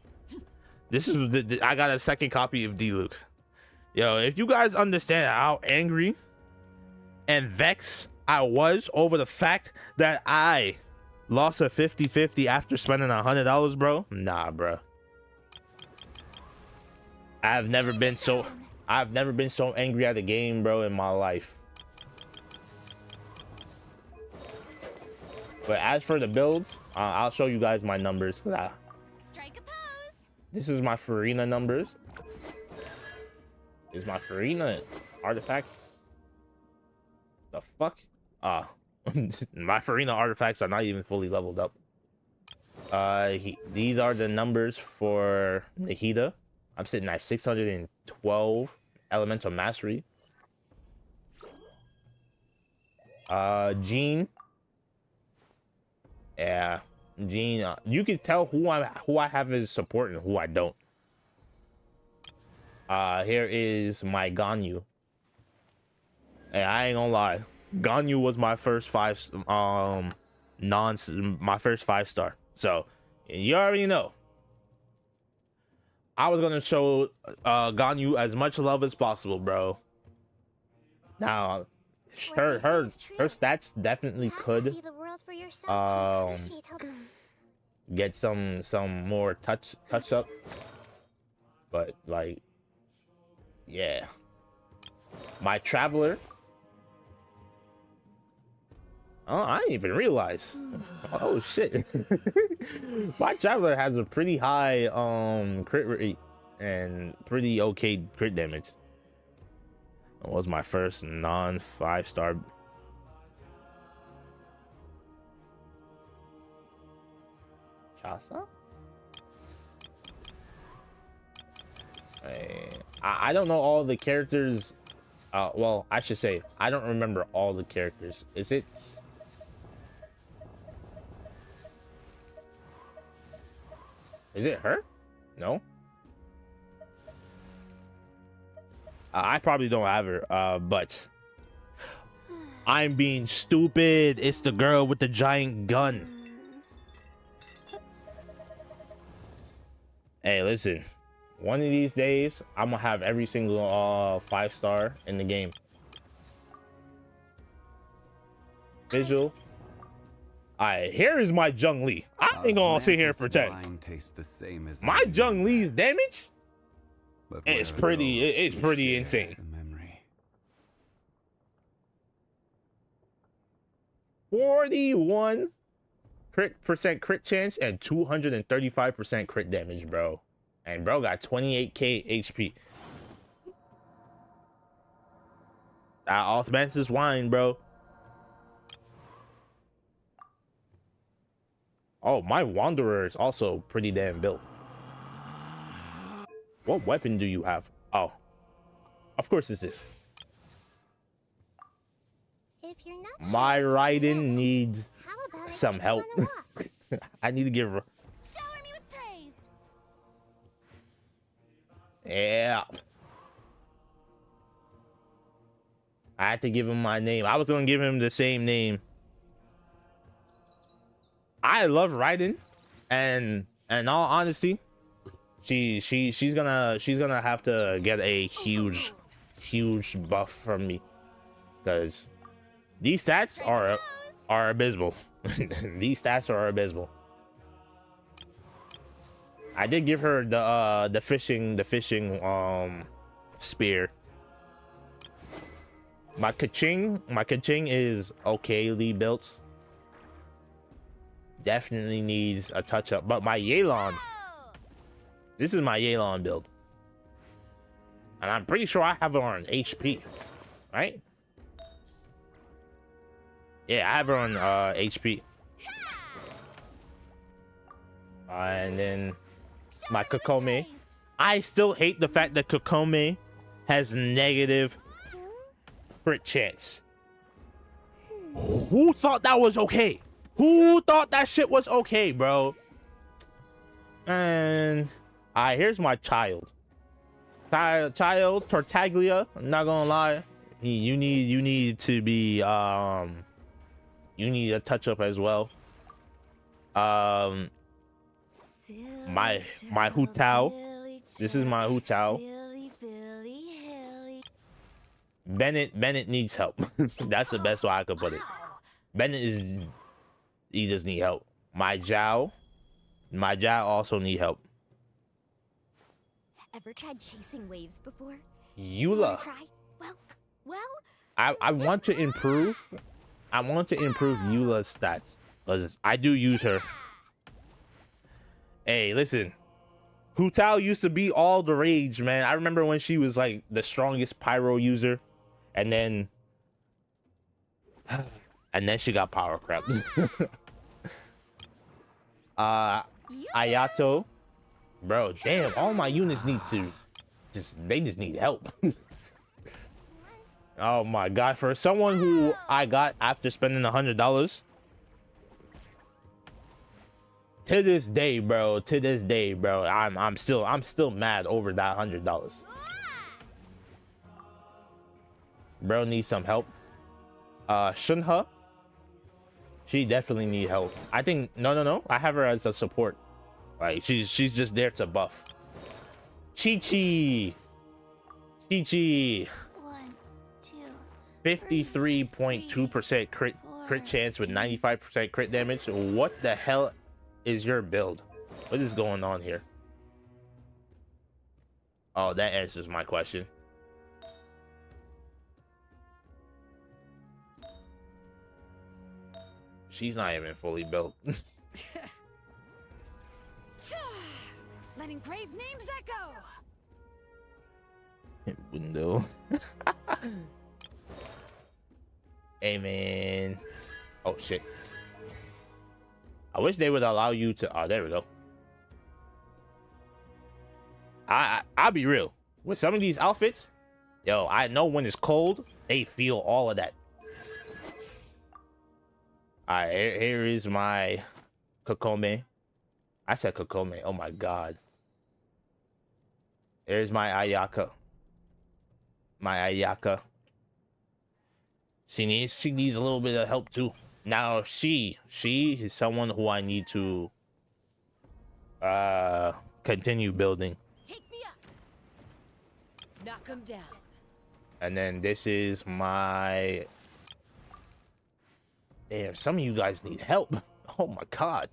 This is I got a second copy of D-Luke. Yo, if you guys understand how angry and vexed I was over the fact that I lost a 50-50 after spending $100, bro. Nah, bro. I've never been so angry at a game, bro, in my life. But as for the builds, I'll show you guys my numbers. Strike a pose. This is my Farina numbers. Is my Farina artifacts? The fuck? My Farina artifacts are not even fully leveled up. These are the numbers for Nahida. I'm sitting at 612 elemental mastery. Jean. Yeah, Jean. You can tell who I have as support and who I don't. Here is my Ganyu. Hey, I ain't gonna lie. Ganyu was my first my first 5-star. So you already know. I was gonna show Ganyu as much love as possible, bro. Now, her stats definitely could get some more touch up, but like, yeah. My Traveler. Oh, I didn't even realize. Oh shit. My Traveler has a pretty high crit rate and pretty okay crit damage. That was my first non 5-star. Casa? I don't know all the characters. Well, I should say I don't remember all the characters. Is it? Is it her? No. I probably don't have her. But I'm being stupid. It's the girl with the giant gun. Hey, listen. One of these days, I'm gonna have every single 5-star in the game. Visual. Alright, here is my Zhong Li. I ain't gonna sit here and pretend. My Zhong Li's damage it's pretty insane. 41% crit chance and 235% crit damage, bro. And bro got 28k HP. That osmosis wine, bro. Oh, my Wanderer is also pretty damn built. What weapon do you have? Oh, of course it's this. If you're not My Raiden needs some help. I need to give her. Shower me with praise. Yeah. I had to give him my name. I was gonna give him the same name. I love Raiden, and in all honesty, she's gonna have to get a huge buff from me, because these stats are abysmal. These stats are abysmal. I did give her the fishing spear. My Kaching is okayly built. Definitely needs a touch up, but my Yelan, this is my Yelan build, and I'm pretty sure I have her on HP, right? Yeah, I have her on HP. And then my Kokome. I still hate the fact that Kokome has negative crit chance. Who thought that was okay? Who thought that shit was okay, bro? And here's my child Tartaglia. I'm not gonna lie, you need to be you need a touch up as well. My Hu Tao. This is my Hu Tao. Bennett needs help. That's the best way I could put it. He just need help. My Zhao also need help. Ever tried chasing waves before? Eula. Try? Well. I want to improve. I want to improve Eula's stats, because I do use her. Hey, listen. Hu Tao used to be all the rage, man. I remember when she was like the strongest pyro user, and then she got power crap. Ayato, bro, damn, all my units need to just need help. Oh my god, for someone who I got after spending $100, to this day, bro, I'm still mad over that $100. Bro needs some help. Shunha, she definitely need help. I think no, I have her as a support. Like she's just there to buff. Chi-Chi. 53.2% crit chance with 95% crit damage. What the hell is your build? What is going on here? Oh, that answers my question. She's not even fully built. Letting brave names echo. Window. Hey man. Oh shit. I wish they would allow you to. Oh, there we go. I'll be real. With some of these outfits, yo, I know when it's cold, they feel all of that. All right, here is my Kokome. I said Kokome. Oh my god. There's my Ayaka. My Ayaka. She needs a little bit of help too. Now she is someone who I need to continue building. Take me up. Knock him down. And then this is my... Damn, some of you guys need help. Oh my god.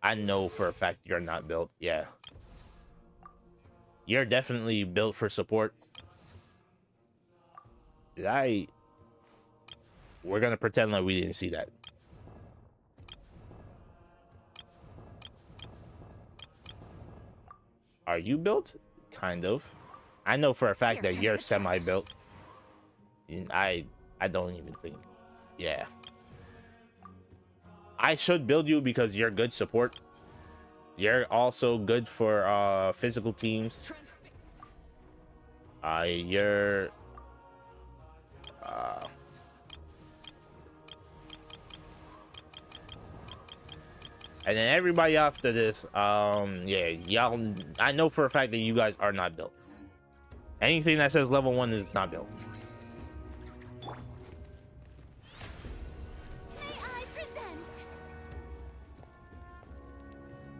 I know for a fact you're not built. Yeah. You're definitely built for support. We're gonna pretend like we didn't see that. Are you built? Kind of. I know for a fact that you're semi-built. I don't even think. Yeah. I should build you because you're good support. You're also good for physical teams. You're and then everybody after this, yeah, y'all, I know for a fact that you guys are not built. Anything that says level 1 is not built.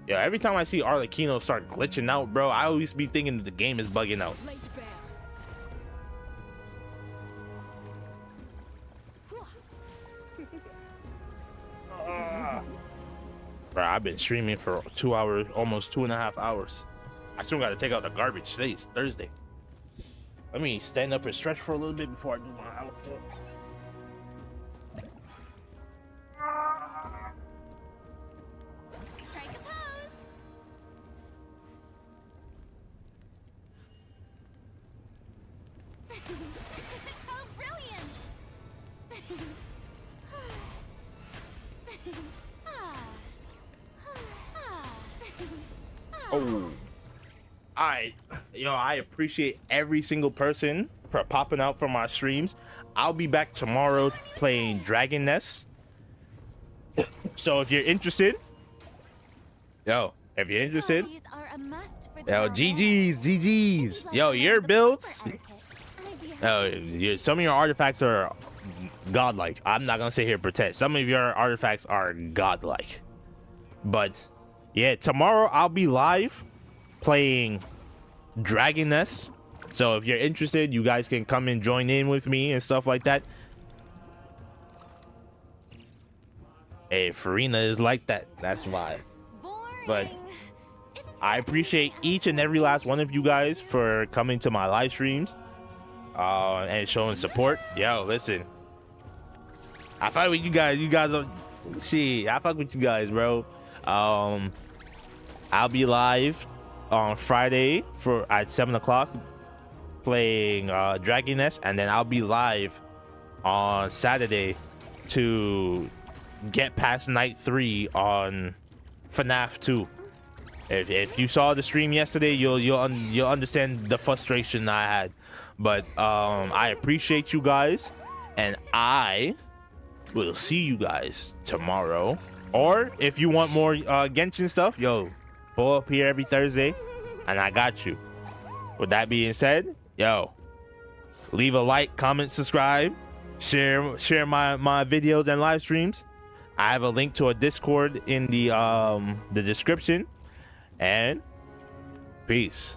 Yeah, every time I see Arlecchino start glitching out, bro, I always be thinking that the game is bugging out. Bro, I've been streaming for 2 hours, almost 2.5 hours. I still gotta take out the garbage. Today's Thursday. Let me stand up and stretch for a little bit before I do my outfit. Strike a pose. Oh, brilliant! Oh. I appreciate every single person for popping out from my streams. I'll be back tomorrow playing Dragon Nest. So if you're interested, yo, GG's. Yo, your builds, some of your artifacts are godlike. I'm not gonna sit here and pretend. Some of your artifacts are godlike. But yeah, tomorrow I'll be live playing Dragon Nest. So if you're interested, you guys can come and join in with me and stuff like that. Hey, Farina is like that. That's why. But I appreciate each and every last one of you guys for coming to my live streams and showing support. Yo, listen, I fuck with you guys. You guys are shit. I fuck with you guys, bro. I'll be live on Friday at 7 o'clock playing Dragon Nest, and then I'll be live on Saturday to get past night 3 on FNAF 2. If you saw the stream yesterday, you'll understand the frustration I had. But I appreciate you guys, and I will see you guys tomorrow. Or if you want more Genshin stuff, yo, pull up here every Thursday, and I got you. With that being said, yo, leave a like, comment, subscribe, share my videos and live streams. I have a link to a Discord in the description, and peace.